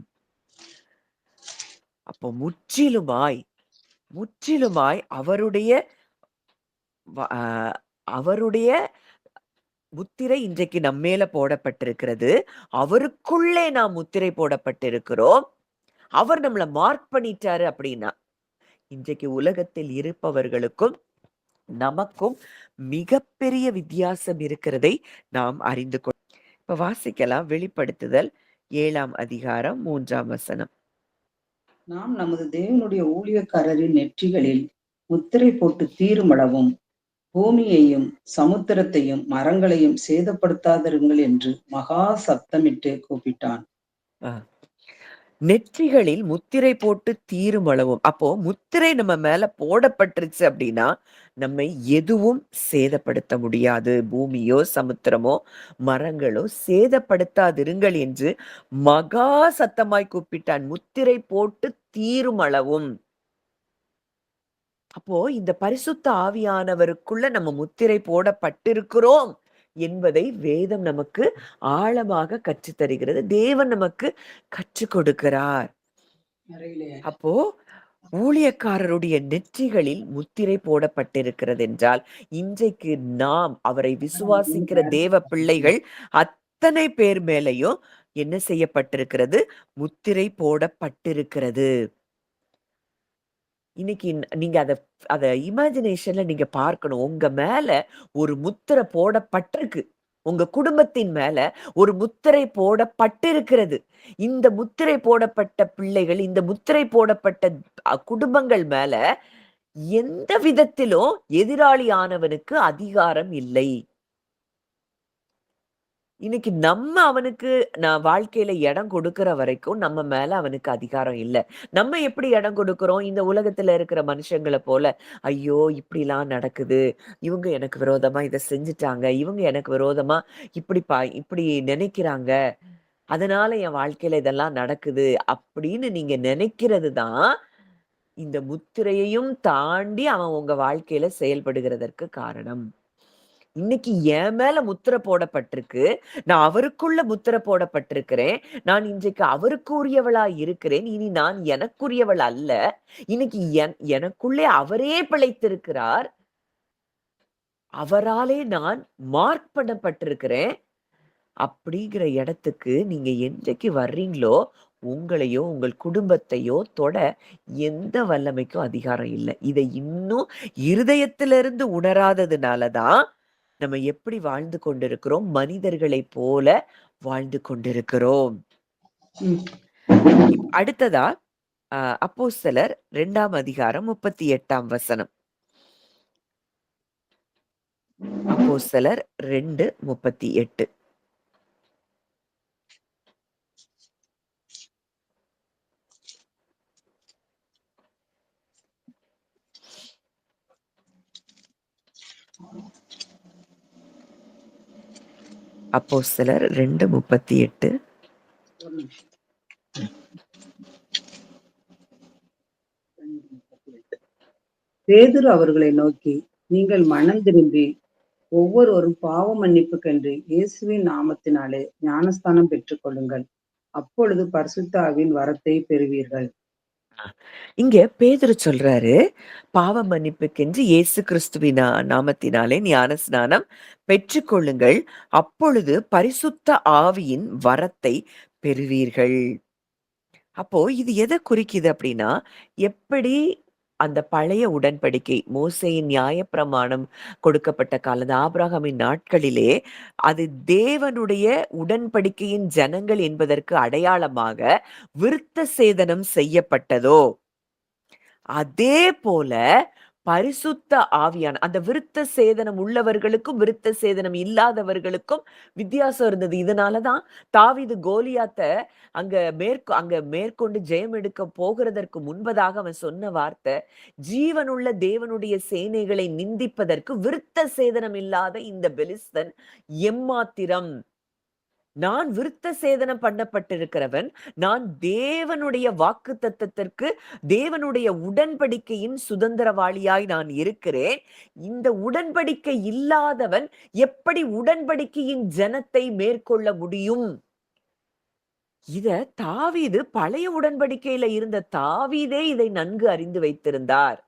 அப்போ முற்றிலுமாய் அவருடைய அவருடைய முத்திரை இன்றைக்கு நம்மேல போடப்பட்டிருக்கிறது. அவருக்குள்ளே நாம் முத்திரை போடப்பட்டிருக்கிறோம். அவர் நம்மள மார்க் பண்ணிட்டாரு அப்படின்னா, இன்றைக்கு உலகத்தில் இருப்பவர்களுக்கும் நமக்கும் மிகப்பெரிய வித்தியாசம் இருக்கிறதை நாம் அறிந்து இப்ப வாசிக்கலாம். வெளிப்படுத்துதல் 7ஆம் அதிகாரம் 3ஆம் வசனம். நாம் நமது தேவனுடைய ஊழியக்காரரின் நெற்றிகளில் முத்திரை போட்டு தீருமளவும் பூமியையும் சமுத்திரத்தையும் மரங்களையும் சேதப்படுத்தாதிருங்கள் என்று மகா சப்தமிட்டு கூப்பிட்டான். நெற்றிகளில் முத்திரை போட்டு தீரும் அளவும். அப்போ முத்திரை நம்ம மேல போடப்பட்டுருச்சு அப்படின்னா, நம்மை எதுவும் சேதப்படுத்த முடியாது. பூமியோ, சமுத்திரமோ, மரங்களோ சேதப்படுத்தாதிருங்கள் என்று மகா சத்தமாய் கூப்பிட்டான். முத்திரை போட்டு தீரும் அளவும். அப்போ இந்த பரிசுத்த ஆவியானவருக்குள்ள நம்ம முத்திரை போடப்பட்டிருக்கிறோம் என்பதை வேதம் நமக்கு ஆழமாக கற்றுத் தருகிறது. தேவன் நமக்கு கற்றுக் கொடுக்கிறார். அப்போ ஊழியக்காரருடைய நெற்றிகளில் முத்திரை போடப்பட்டிருக்கிறது என்றால், இன்றைக்கு நாம் அவரை விசுவாசிக்கிற தேவ பிள்ளைகள் அத்தனை பேர் மேலையும் என்ன செய்யப்பட்டிருக்கிறது? முத்திரை போடப்பட்டிருக்கிறது. இன்னைக்கு நீங்க அத இமேஜினேஷன்ல நீங்க பார்க்கணும். உங்க மேல ஒரு முத்திரை போடப்பட்டிருக்கு. உங்க குடும்பத்தின் மேல ஒரு முத்திரை போடப்பட்டிருக்கிறது. இந்த முத்திரை போடப்பட்ட பிள்ளைகள், இந்த முத்திரை போடப்பட்ட குடும்பங்கள் மேல எந்த விதத்திலும் எதிராளியானவனுக்கு அதிகாரம் இல்லை. இன்னைக்கு நம்ம அவனுக்கு வாழ்க்கையில இடம் கொடுக்கிற வரைக்கும் நம்ம மேல அவனுக்கு அதிகாரம் இல்ல. நம்ம எப்படி இடம் கொடுக்கிறோம்? இந்த உலகத்துல இருக்கிற மனுஷங்கள போல, ஐயோ! இப்படிலாம் நடக்குது. இவங்க எனக்கு விரோதமா இத செஞ்சுட்டாங்க. இவங்க எனக்கு விரோதமா இப்படி நினைக்கிறாங்க. அதனால என் வாழ்க்கையில இதெல்லாம் நடக்குது. அப்படின்னு நீங்க நினைக்கிறது தான், இந்த முத்திரையையும் தாண்டி அவன் உங்க வாழ்க்கையில செயல்படுகிறதற்கு காரணம். இன்னைக்கு என் மேல முத்திரை போடப்பட்டிருக்கு. நான் அவருக்குள்ள முத்திரை போடப்பட்டிருக்கிறேன். நான் இன்றைக்கு அவருக்கு உரியவளா இருக்கிறேன். இனி நான் எனக்குரியவள் அல்ல. இன்னைக்கு எனக்குள்ளே அவரே பிழைத்திருக்கிறார். அவராலே நான் மார்க் பண்ணப்பட்டிருக்கிறேன். அப்படிங்கிற இடத்துக்கு நீங்க என்றைக்கு வர்றீங்களோ, உங்களையோ, உங்கள் குடும்பத்தையோ தொட எந்த வல்லமைக்கும் அதிகாரம் இல்ல. இத இன்னும் இருதயத்திலிருந்து உணராததுனால தான், நம்ம எப்படி வாழ்ந்து கொண்டிருக்கிறோம்? மனிதர்களைப் போல வாழ்ந்து கொண்டிருக்கிறோம். ம். அடுத்ததா அ அப்போஸ்தலர் 2ஆம் அதிகாரம் 38ஆம் வசனம். அப்போஸ்தலர் 2:38. அப்போஸ்தலர் 2:38. ஒரு நிமிஷம். பேதுரு அவர்களை நோக்கி, நீங்கள் மனம் திரும்பி ஒவ்வொருவரும் பாவ மன்னிப்புக்கென்று இயேசுவின் நாமத்தினாலே ஞானஸ்தானம் பெற்றுக் கொள்ளுங்கள். அப்பொழுது பரிசுத்த ஆவியின் வரத்தை பெறுவீர்கள். இங்க பேதுரு சொல்றாரு, பாவ மன்னிப்புக்கென்று இயேசு கிறிஸ்துவின் நாமத்தினாலே ஞான ஸ்நானம் பெற்றுக்கொள்ளுங்கள். அப்பொழுது பரிசுத்த ஆவியின் வரத்தை பெறுவீர்கள். அப்போ இது எத குறிக்குது அப்படின்னா, எப்படி அந்த பழைய உடன்படிக்கை, மோசேயின் நியாயப்பிரமாணம் கொடுக்கப்பட்ட காலம், ஆபிரகாமின் நாட்களிலே, அது தேவனுடைய உடன்படிக்கையின் ஜனங்கள் என்பதற்கு அடையாளமாக விருத்த சேதனம் செய்யப்பட்டதோ, அதே போல பரிசுத்த ஆவியான அந்த விருத்த சேதனம் உள்ளவர்களுக்கும், விருத்த சேதனம் இல்லாதவர்களுக்கும் வித்தியாசம் இருந்தது. இதனால தான் தாவீது கோலியாத்த அங்க மேற்கொண்டு ஜெயம் எடுக்க போகிறதற்கு முன்பதாக அவன் சொன்ன வார்த்தை, ஜீவனுள்ள தேவனுடைய சேனைகளை நிந்திப்பதற்கு விருத்த சேதனம் இல்லாத இந்த பெலிஸ்தன் எம்மாத்திரம். நான் விருத்த சேதனம் பண்ணப்பட்டிருக்கிறவன். நான் தேவனுடைய வாக்குத்தத்தத்திற்கு, தேவனுடைய உடன்படிக்கையின் சுதந்திரவாளியாய் நான் இருக்கிறேன். இந்த உடன்படிக்கை இல்லாதவன் எப்படி உடன்படிக்கையின் ஜனத்தை மேற்கொள்ள முடியும்? இத தாவீது பழைய உடன்படிக்கையில இருந்த தாவீதே இதை நன்கு அறிந்து வைத்திருந்தார்.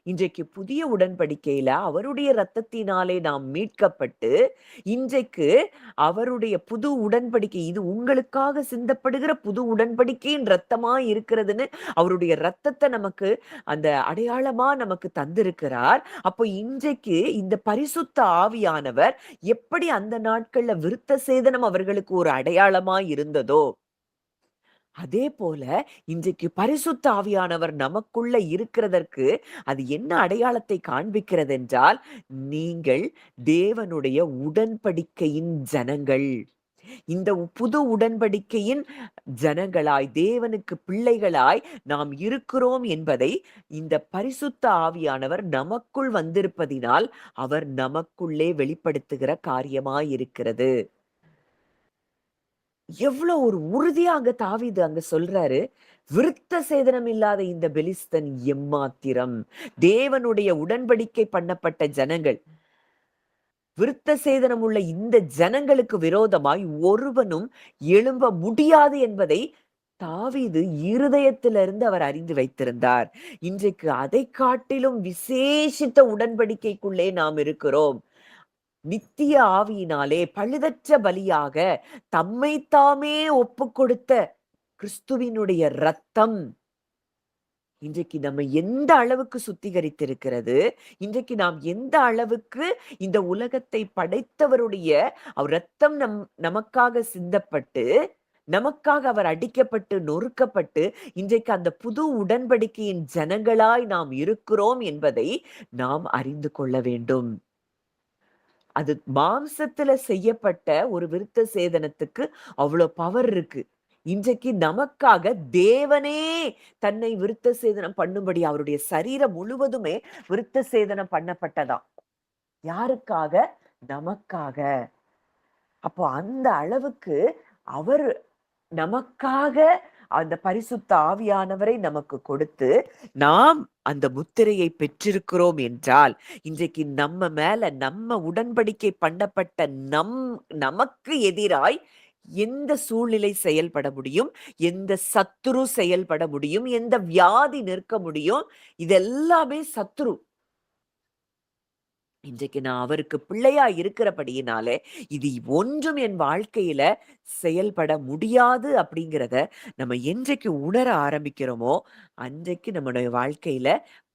இன்றைக்கு புதிய உடன்படிக்கையில அவருடைய இரத்தத்தினாலே நாம் மீட்கப்பட்டு, இன்றைக்கு அவருடைய புது உடன்படிக்கை, இது உங்களுக்காக சிந்தப்படுகிற புது உடன்படிக்கையின் இரத்தமாய் இருக்கிறதுன்னு அவருடைய இரத்தத்த நமக்கு அந்த அடையாளமா நமக்கு தந்திருக்கிறார். அப்போ இன்றைக்கு இந்த பரிசுத்த ஆவியானவர் எப்படி அந்த நாட்கள்ல விருத்த சேதனம் அவர்களுக்கு ஒரு அடையாளமாய் இருந்ததோ, அதே போல இன்றைக்கு பரிசுத்த ஆவியானவர் நமக்குள்ள இருக்கிறதற்கு அது என்ன அடையாளத்தை காண்பிக்கிறது என்றால், நீங்கள் தேவனுடைய உடன்படிக்கையின் ஜனங்கள். இந்த புது உடன்படிக்கையின் ஜனங்களாய், தேவனுக்கு பிள்ளைகளாய் நாம் இருக்கிறோம் என்பதை இந்த பரிசுத்த ஆவியானவர் நமக்குள் வந்திருப்பதினால் அவர் நமக்குள்ளே வெளிப்படுத்துகிற காரியமாய் இருக்கிறது. எவ்ளோ ஒரு உறுதியா தாவீது அங்க சொல்றாரு. விருத்த சேதனம் இல்லாத இந்த பெலிஸ்தன் எம்மாத்திரம். தேவனுடைய உடன்படிக்கை பண்ணப்பட்ட ஜனங்கள். விருத்த சேதனம் உள்ள இந்த ஜனங்களுக்கு விரோதமாய் ஒருவனும் எழும்ப முடியாது என்பதை தாவீது இருதயத்திலிருந்து அவர் அறிந்து வைத்திருந்தார். இன்றைக்கு அதைக் காட்டிலும் விசேஷித்த உடன்படிக்கைக்குள்ளே நாம் இருக்கிறோம். நித்திய ஆவியினாலே பழுதற்ற பலியாக தம்மைத்தாமே ஒப்புக்கொடுத்த கிறிஸ்துவினுடைய இரத்தம் இன்றைக்கு நம்ம எந்த அளவுக்கு சுத்திகரித்திருக்கிறது, இன்றைக்கு நாம் எந்த அளவுக்கு இந்த உலகத்தை படைத்தவருடைய ரத்தம் நமக்காக சிந்தப்பட்டு, நமக்காக அவர் அடிக்கப்பட்டு, நொறுக்கப்பட்டு, இன்றைக்கு அந்த புது உடன்படிக்கையின் ஜனங்களாய் நாம் இருக்கிறோம் என்பதை நாம் அறிந்து கொள்ள வேண்டும். அது மாம்சத்துல செய்யப்பட்ட ஒரு விருத்த சேதனத்துக்கு அவ்ளோ பவர் இருக்கு. இன்றைக்கு நமக்காக தேவனே தன்னை விருத்த சேதனம் பண்ணும்படி அவருடைய சரீரம் முழுவதுமே விருத்த சேதனம் பண்ணப்பட்டதாம். யாருக்காக? நமக்காக. அப்போ அந்த அளவுக்கு அவர் நமக்காக அந்த பரிசுத்த ஆவியானவரை நமக்கு கொடுத்து, நாம் அந்த முத்திரையை பெற்றிருக்கிறோம் என்றால், இன்றைக்கு நம்ம மேல நம்ம உடன்படிக்கை பண்ணப்பட்ட நம் நமக்கு எதிராய் எந்த சூழ்நிலை செயல்பட முடியும்? எந்த சத்துரு செயல்பட முடியும்? எந்த வியாதி நிற்க முடியும்? இதெல்லாமே சத்துரு. இன்றைக்கு நான் அவருக்கு பிள்ளையா இருக்கிறபடியினாலே, இது ஒன்றும் என் வாழ்க்கையில செயல்பட முடியாது அப்படிங்கிறத நம்ம என்றைக்கு உணர ஆரம்பிக்கிறோமோ, அன்றைக்கு நம்முடைய வாழ்க்கையில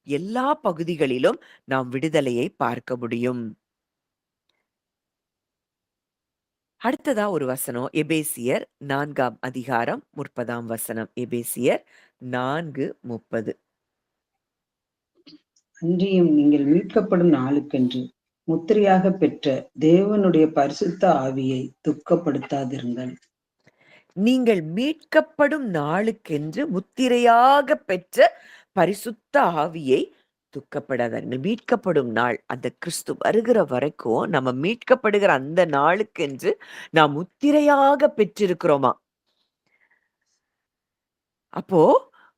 எல்லா பகுதிகளிலும் நாம் விடுதலையை பார்க்க முடியும். அடுத்ததா ஒரு வசனம் எபேசியர் 4ஆம் அதிகாரம் 30ஆம் வசனம். எபேசியர் 4:30. அன்றியும் நீங்கள் மீட்கப்படும் நாளுக்கென்று முத்திரையாக பெற்ற தேவனுடைய பரிசுத்த ஆவியை துக்கப்படுத்தாதிருங்கள். நீங்கள் மீட்கப்படும் நாளுக்கென்று முத்திரையாக பெற்ற பரிசுத்த ஆவியை துக்கப்படாதீர்கள். மீட்கப்படும் நாள், அந்த கிறிஸ்து வருகிற வரைக்கும் நம்ம மீட்கப்படுகிற அந்த நாளுக்கென்று நாம் முத்திரையாக பெற்றிருக்கிறோமா. அப்போ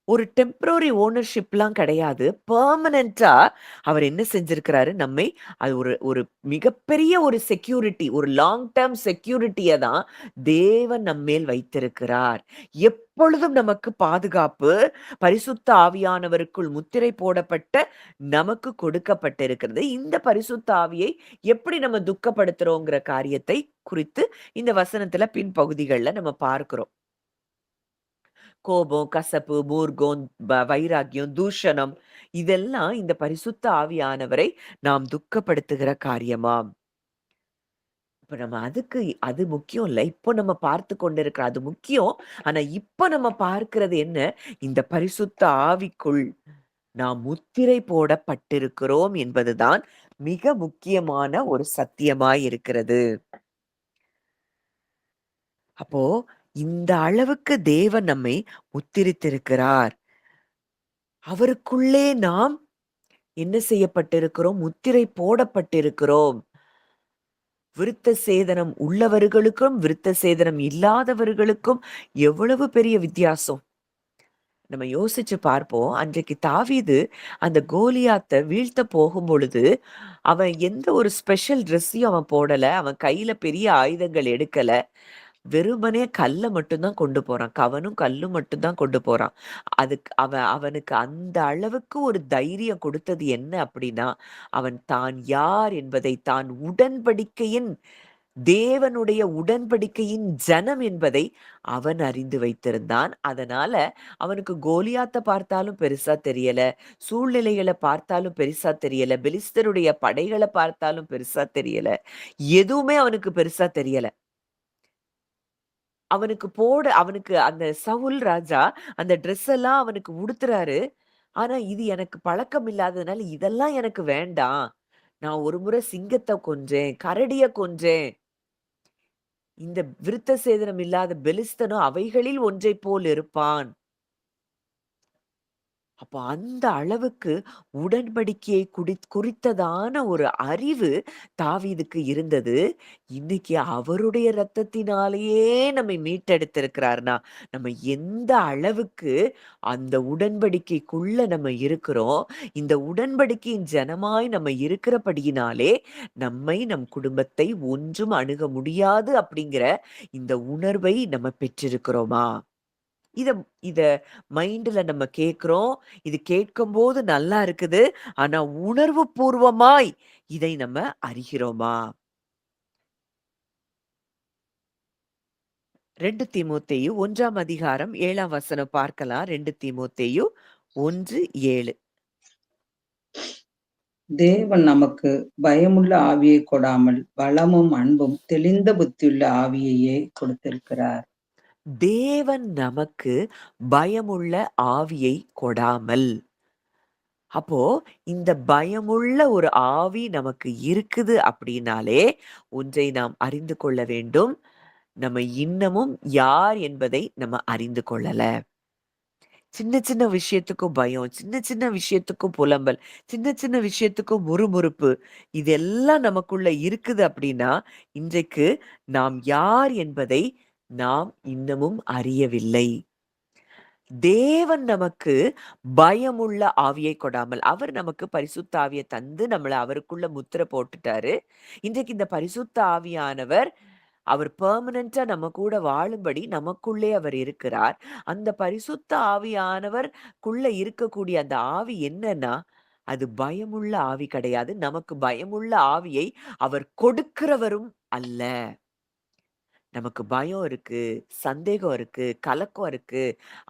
ஒரு டெம்பரரி ஓனர்ஷிப்லாம் கிடையாது. பெர்மனன்ட்டா அவர் என்ன செஞ்சிருக்கிறாரு, நம்மை அது ஒரு ஒரு மிகப்பெரிய ஒரு செக்யூரிட்டி, ஒரு லாங் டெர்ம் செக்யூரிட்டிய தான் தேவன் நம்மேல் வைத்திருக்கிறார். எப்பொழுதும் நமக்கு பாதுகாப்பு பரிசுத்த ஆவியானவருக்குள் முத்திரை போடப்பட்ட நமக்கு கொடுக்கப்பட்டிருக்கிறது. இந்த பரிசுத்த ஆவியை எப்படி நம்ம துக்கப்படுத்துறோங்கிற காரியத்தை குறித்து இந்த வசனத்துல பின்பகுதிகள்ல நம்ம பார்க்கிறோம். கோபம், கசப்பு, மூர்க்கம், வைராக்கியம், தூஷணம் இதெல்லாம் இந்த பரிசுத்த ஆவியானவரை நாம் துக்கப்படுத்துகிற காரியமாம். இப்ப நம்ம அது முக்கியம் இல்ல. இப்போ நம்ம பார்த்து கொண்டிருக்கிற அது முக்கியம். ஆனா இப்ப நம்ம பார்க்கிறது என்ன? இந்த பரிசுத்த ஆவிக்குள் நாம் முத்திரை போடப்பட்டிருக்கிறோம் என்பதுதான் மிக முக்கியமான ஒரு சத்தியமாய் இருக்கிறது. அப்போ இந்த அளவுக்கு தேவன் நம்மை முத்திரித்திருக்கிறார். அவருக்குள்ளே நாம் என்ன செய்யப்பட்டிருக்கிறோம்? முத்திரை போடப்பட்டிருக்கிறோம். விருத்த சேதனம் உள்ளவர்களுக்கும், விருத்த சேதனம் இல்லாதவர்களுக்கும் எவ்வளவு பெரிய வித்தியாசம். நம்ம யோசிச்சு பார்ப்போம். அன்றைக்கு தாவீது அந்த கோலியாத்த வீழ்த்த போகும்பொழுது, அவன் எந்த ஒரு ஸ்பெஷல் ட்ரெஸ்ஸையும் அவன் போடல. அவன் கையில பெரிய ஆயுதங்கள் எடுக்கல. வெறுமனே கல்ல மட்டும் தான் கொண்டு போறான். கவனும் கல்லும் மட்டும் தான் கொண்டு போறான். அவனுக்கு அந்த அளவுக்கு ஒரு தைரியம் கொடுத்தது என்ன அப்படின்னா, அவன் தான் யார் என்பதை, தான் உடன்படிக்கையின் தேவனுடைய உடன்படிக்கையின் ஜனம் என்பதை அவன் அறிந்து வைத்திருந்தான். அதனால அவனுக்கு கோலியாத்த பார்த்தாலும் பெருசா தெரியல. சூழ்நிலைகள பார்த்தாலும் பெருசா தெரியல. பெலிஸ்தருடைய படைகள பார்த்தாலும் பெருசா தெரியல. எதுவுமே அவனுக்கு பெருசா தெரியல. அவனுக்கு அந்த சவுல் ராஜா அந்த ட்ரெஸ் எல்லாம் அவனுக்கு உடுத்துறாரு. ஆனா, இது எனக்கு பழக்கம் இல்லாததுனால இதெல்லாம் எனக்கு வேண்டாம். நான் ஒரு முறை சிங்கத்த கொன்றேன், கரடிய கொன்றேன். இந்த விருத்த சேதனம் இல்லாத பெலிஸ்தனோ அவைகளில் ஒன்றைப் போல் இருப்பான். அப்ப அந்த அளவுக்கு உடன்படிக்கையை குறித்ததான ஒரு அறிவு தாவீதுக்கு இருந்தது. இன்னைக்கு அவருடைய இரத்தத்தினாலேயே நம்மை மீட்டெடுத்திருக்கிறார்னா, நம்ம எந்த அளவுக்கு அந்த உடன்படிக்கைக்குள்ள நம்ம இருக்கிறோம். இந்த உடன்படிக்கையின் ஜனமாய் நம்ம இருக்கிறபடியினாலே, நம்மை, நம் குடும்பத்தை ஒன்றும் அணுக முடியாது அப்படிங்கிற இந்த உணர்வை நம்ம பெற்றிருக்கிறோமா? இத இத மைண்ட்ல நம்ம கேட்கிறோம். இது கேட்கும்போது நல்லா இருக்குது. ஆனா உணர்வு பூர்வமாய் இதை நம்ம அறிகிறோமா? 2 தீமோத்தேயு 1ஆம் அதிகாரம் 7ஆம் வசனம் பார்க்கலாம். 2 தீமோத்தேயு 1:7. தேவன் நமக்கு பயமுள்ள ஆவியை கொடாமல் பலமும் அன்பும் தெளிந்த புத்தியுள்ள ஆவியையே கொடுத்திருக்கிறார். தேவன் நமக்கு பயமுள்ள ஆவியை கொடாமல். அப்போ இந்த பயமுள்ள ஒரு ஆவி நமக்கு இருக்குது அப்படின்னாலே ஒன்றை நாம் அறிந்து கொள்ள வேண்டும். நம்ம இன்னமும் யார் என்பதை நம்ம அறிந்து கொள்ளல. சின்ன சின்ன விஷயத்துக்கும் பயம், சின்ன சின்ன விஷயத்துக்கும் புலம்பல், சின்ன சின்ன விஷயத்துக்கும் முறுமுறுப்பு, இதெல்லாம் நமக்குள்ள இருக்குது அப்படின்னா, இன்றைக்கு நாம் யார் என்பதை நாம் இன்னமும் அறியவில்லை. தேவன் நமக்கு பயமுள்ள ஆவியை கொடாமல், அவர் நமக்கு பரிசுத்த ஆவியை தந்து நம்மள அவருக்குள்ள முத்திரை போட்டுட்டாரு. இன்றைக்கு இந்த பரிசுத்த ஆவியானவர் அவர் பெர்மனன்ட்டா நம்ம கூட வாழும்படி நமக்குள்ளே அவர் இருக்கிறார். அந்த பரிசுத்த ஆவியானவர்க்குள்ள இருக்கக்கூடிய அந்த ஆவி என்னன்னா, அது பயமுள்ள ஆவி கிடையாது. நமக்கு பயமுள்ள ஆவியை அவர் கொடுக்கிறவரும் அல்ல. நமக்கு பயம் இருக்கு, சந்தேகம் இருக்கு, கலக்கம் இருக்கு,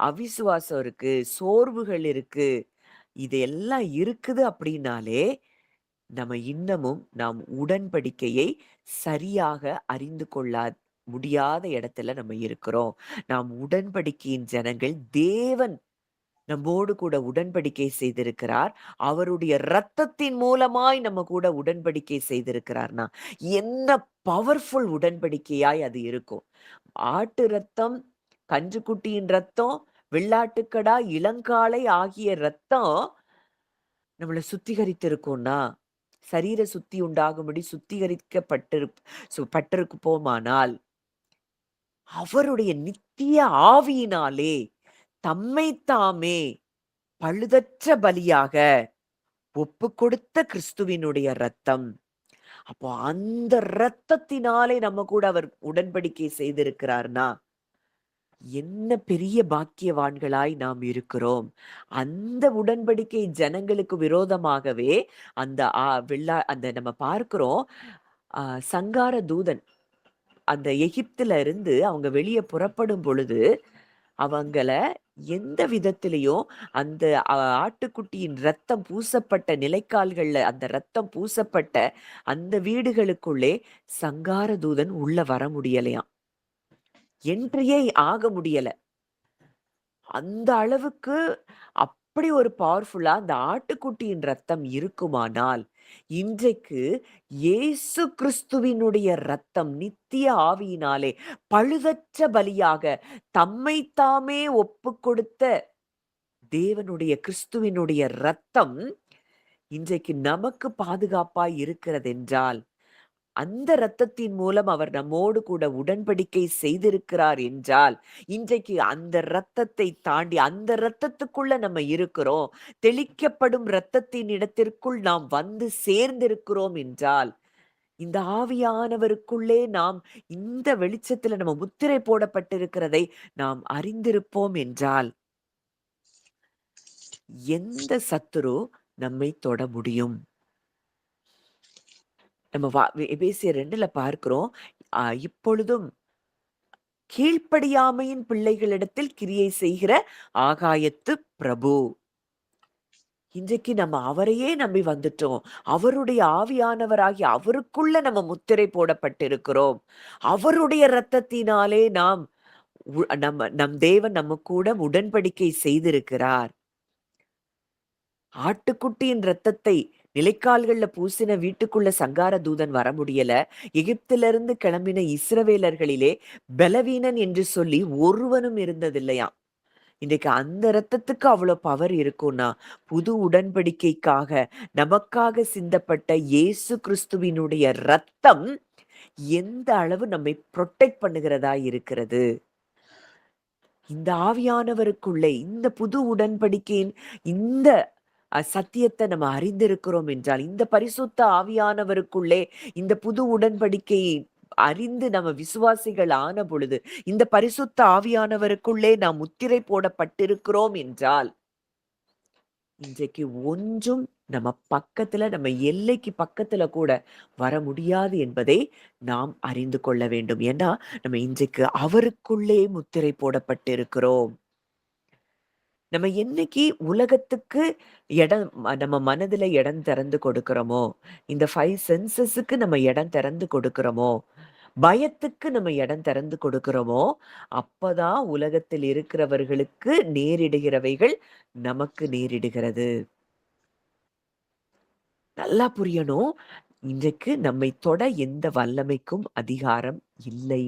அவிசுவாசம் இருக்கு, சோர்வுகள் இருக்கு. இது எல்லாம் இருக்குது அப்படின்னாலே, நம்ம இன்னமும் நாம் உடன்படிக்கையை சரியாக அறிந்து கொள்ளா முடியாத இடத்துல நம்ம இருக்கிறோம். நாம் உடன்படிக்கையின் ஜனங்கள். தேவன் நம்மோடு கூட உடன்படிக்கை செய்திருக்கிறார். அவருடைய இரத்தத்தின் மூலமாய் நம்ம கூட உடன்படிக்கை செய்திருக்கிறார்னா, என்ன பவர்ஃபுல் உடன்படிக்கையாய் அது இருக்கும். ஆட்டு ரத்தம், கன்றுக்குட்டியின் ரத்தம், வெள்ளாட்டுக்கடா, இளங்காளை ஆகிய ரத்தம் நம்மள சுத்திகரித்திருக்கும்னா, சரீர சுத்தி உண்டாகும்படி பட்டிருப்போமானால், அவருடைய நித்திய ஆவியினாலே தம்மைத்தாமே பழுதற்ற பலியாக ஒப்புக்கொடுத்த கிறிஸ்துவினுடைய ரத்தம். அப்போ அந்த ரத்தத்தினாலே நம்ம கூட அவர் உடன்படிக்கை செய்திருக்கிறார்னா, என்ன பெரிய பாக்கியவான்களாய் நாம் இருக்கிறோம். அந்த உடன்படிக்கை ஜனங்களுக்கு விரோதமாகவே அந்த அந்த நம்ம பார்க்கிறோம். சங்கார தூதன் அந்த எகிப்துல இருந்து அவங்க வெளியே புறப்படும் பொழுது, அவங்கள எந்த விதத்திலையும் அந்த ஆட்டுக்குட்டியின் ரத்தம் பூசப்பட்ட நிலைக்கால்கள்ல அந்த ரத்தம் பூசப்பட்ட அந்த வீடுகளுக்குள்ளே சங்கார தூதன் உள்ள வர முடியலையாம். என்ட்ரியே ஆக முடியல. அந்த அளவுக்கு அப்படி ஒரு பவர்ஃபுல்லா அந்த ஆட்டுக்குட்டியின் ரத்தம் இருக்குமானால், இன்றைக்கு இயேசு கிறிஸ்துவினுடைய ரத்தம் நித்திய ஆவியினாலே பழுதற்ற பலியாக தம்மைத்தாமே ஒப்புக்கொடுத்த தேவனுடைய கிறிஸ்துவினுடைய ரத்தம் இன்றைக்கு நமக்கு பாதுகாப்பாய் இருக்கிறதென்றால், அந்த இரத்தத்தின் மூலம் அவர் நம்மோடு கூட உடன்படிக்கை செய்திருக்கிறார் என்றால், இன்றைக்கு அந்த இரத்தத்தை தாண்டி அந்த இரத்தத்துக்குள்ள நம்ம இருக்கிறோம். தெளிக்கப்படும் இரத்தத்தின் இடத்திற்குள் நாம் வந்து சேர்ந்திருக்கிறோம் என்றால், இந்த ஆவியானவருக்குள்ளே நாம் இந்த வெளிச்சத்துல நம்ம முத்திரை போடப்பட்டிருக்கிறதை நாம் அறிந்திருப்போம் என்றால், எந்த சத்துரு நம்மை தொட முடியும்? நம்ம எபேசியர் 2ல பார்க்கிறோம். இப்பொழுதும் கீழ்ப்படியாமையின் பிள்ளைகளிடத்தில் கிரியை செய்கிற ஆகாயத்து பிரபு. இன்றைக்கு நம்ம அவரையே நம்பி வந்துட்டோம். அவருடைய ஆவியானவராகி அவருக்குள்ள நம்ம முத்திரை போடப்பட்டிருக்கிறோம். அவருடைய இரத்தத்தினாலே நாம் நம் தேவன் நம்ம கூட உடன்படிக்கை செய்திருக்கிறார். ஆட்டுக்குட்டியின் ரத்தத்தை நிலைக்கால்கள்ல பூசின வீட்டுக்குள்ள சங்கார தூதன் வர முடியல. எகிப்திலிருந்து கிளம்பின இஸ்ரவேலர்களிலே பலவீனன் என்று சொல்லி ஒருவனும் இருந்ததில்லையாம். இன்றைக்கு அந்த இரத்தத்துக்கு அவ்வளவு பவர் இருக்கும்னா, புது உடன்படிக்கைக்காக நமக்காக சிந்தப்பட்ட இயேசு கிறிஸ்துவினுடைய ரத்தம் எந்த அளவு நம்மை புரொடெக்ட் பண்ணுகிறதா இருக்கிறது. இந்த ஆவியானவருக்குள்ளே இந்த புது உடன்படிக்கையின் இந்த சத்தியத்தை நம்ம அறிந்திருக்கிறோம் என்றால், இந்த பரிசுத்த ஆவியானவருக்குள்ளே இந்த புது உடன்படிக்கையை அறிந்து நம்ம விசுவாசிகள் ஆன பொழுது, இந்த பரிசுத்த ஆவியானவருக்குள்ளே நாம் முத்திரை போடப்பட்டிருக்கிறோம் என்றால், இன்றைக்கு ஒன்றும் நம்ம பக்கத்துல, நம்ம எல்லைக்கு பக்கத்துல கூட வர முடியாது என்பதை நாம் அறிந்து கொள்ள வேண்டும். ஏன்னா, நம்ம இன்றைக்கு அவருக்குள்ளே முத்திரை போடப்பட்டிருக்கிறோம். நம்ம என்னைக்கு உலகத்துக்கு நம்ம மனதுல இடம் திறந்து கொடுக்கிறோமோ, இந்த 5 சென்சஸ்க்கு நம்ம இடம் திறந்து கொடுக்கிறோமோ, பயத்துக்கு நம்ம இடம் திறந்து கொடுக்கிறோமோ, அப்பதான் உலகத்தில் இருக்கிறவர்களுக்கு நேரிடுகிறவைகள் நமக்கு நேரிடுகிறது. நல்லா புரியணும். இன்றைக்கு நம்மை தொட எந்த வல்லமைக்கும் அதிகாரம் இல்லை.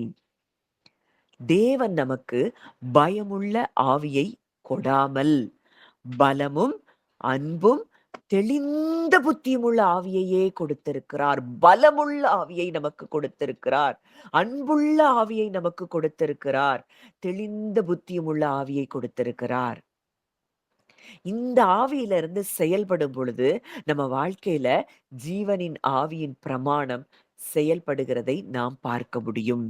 தேவன் நமக்கு பயமுள்ள ஆவியை கொடாமல், பலமும், அன்பும், தெளிந்த புத்தியுமுள்ள ஆவியையே கொடுத்திருக்கிறார். பலமுள்ள ஆவியை நமக்கு கொடுத்திருக்கிறார். அன்புள்ள ஆவியை நமக்கு கொடுத்திருக்கிறார். தெளிந்த புத்தியுமுள்ள ஆவியை கொடுத்திருக்கிறார். இந்த ஆவியில இருந்து செயல்படும் பொழுது நம்ம வாழ்க்கையில ஜீவனின் ஆவியின் பிரமாணம் செயல்படுகிறதை நாம் பார்க்க முடியும்.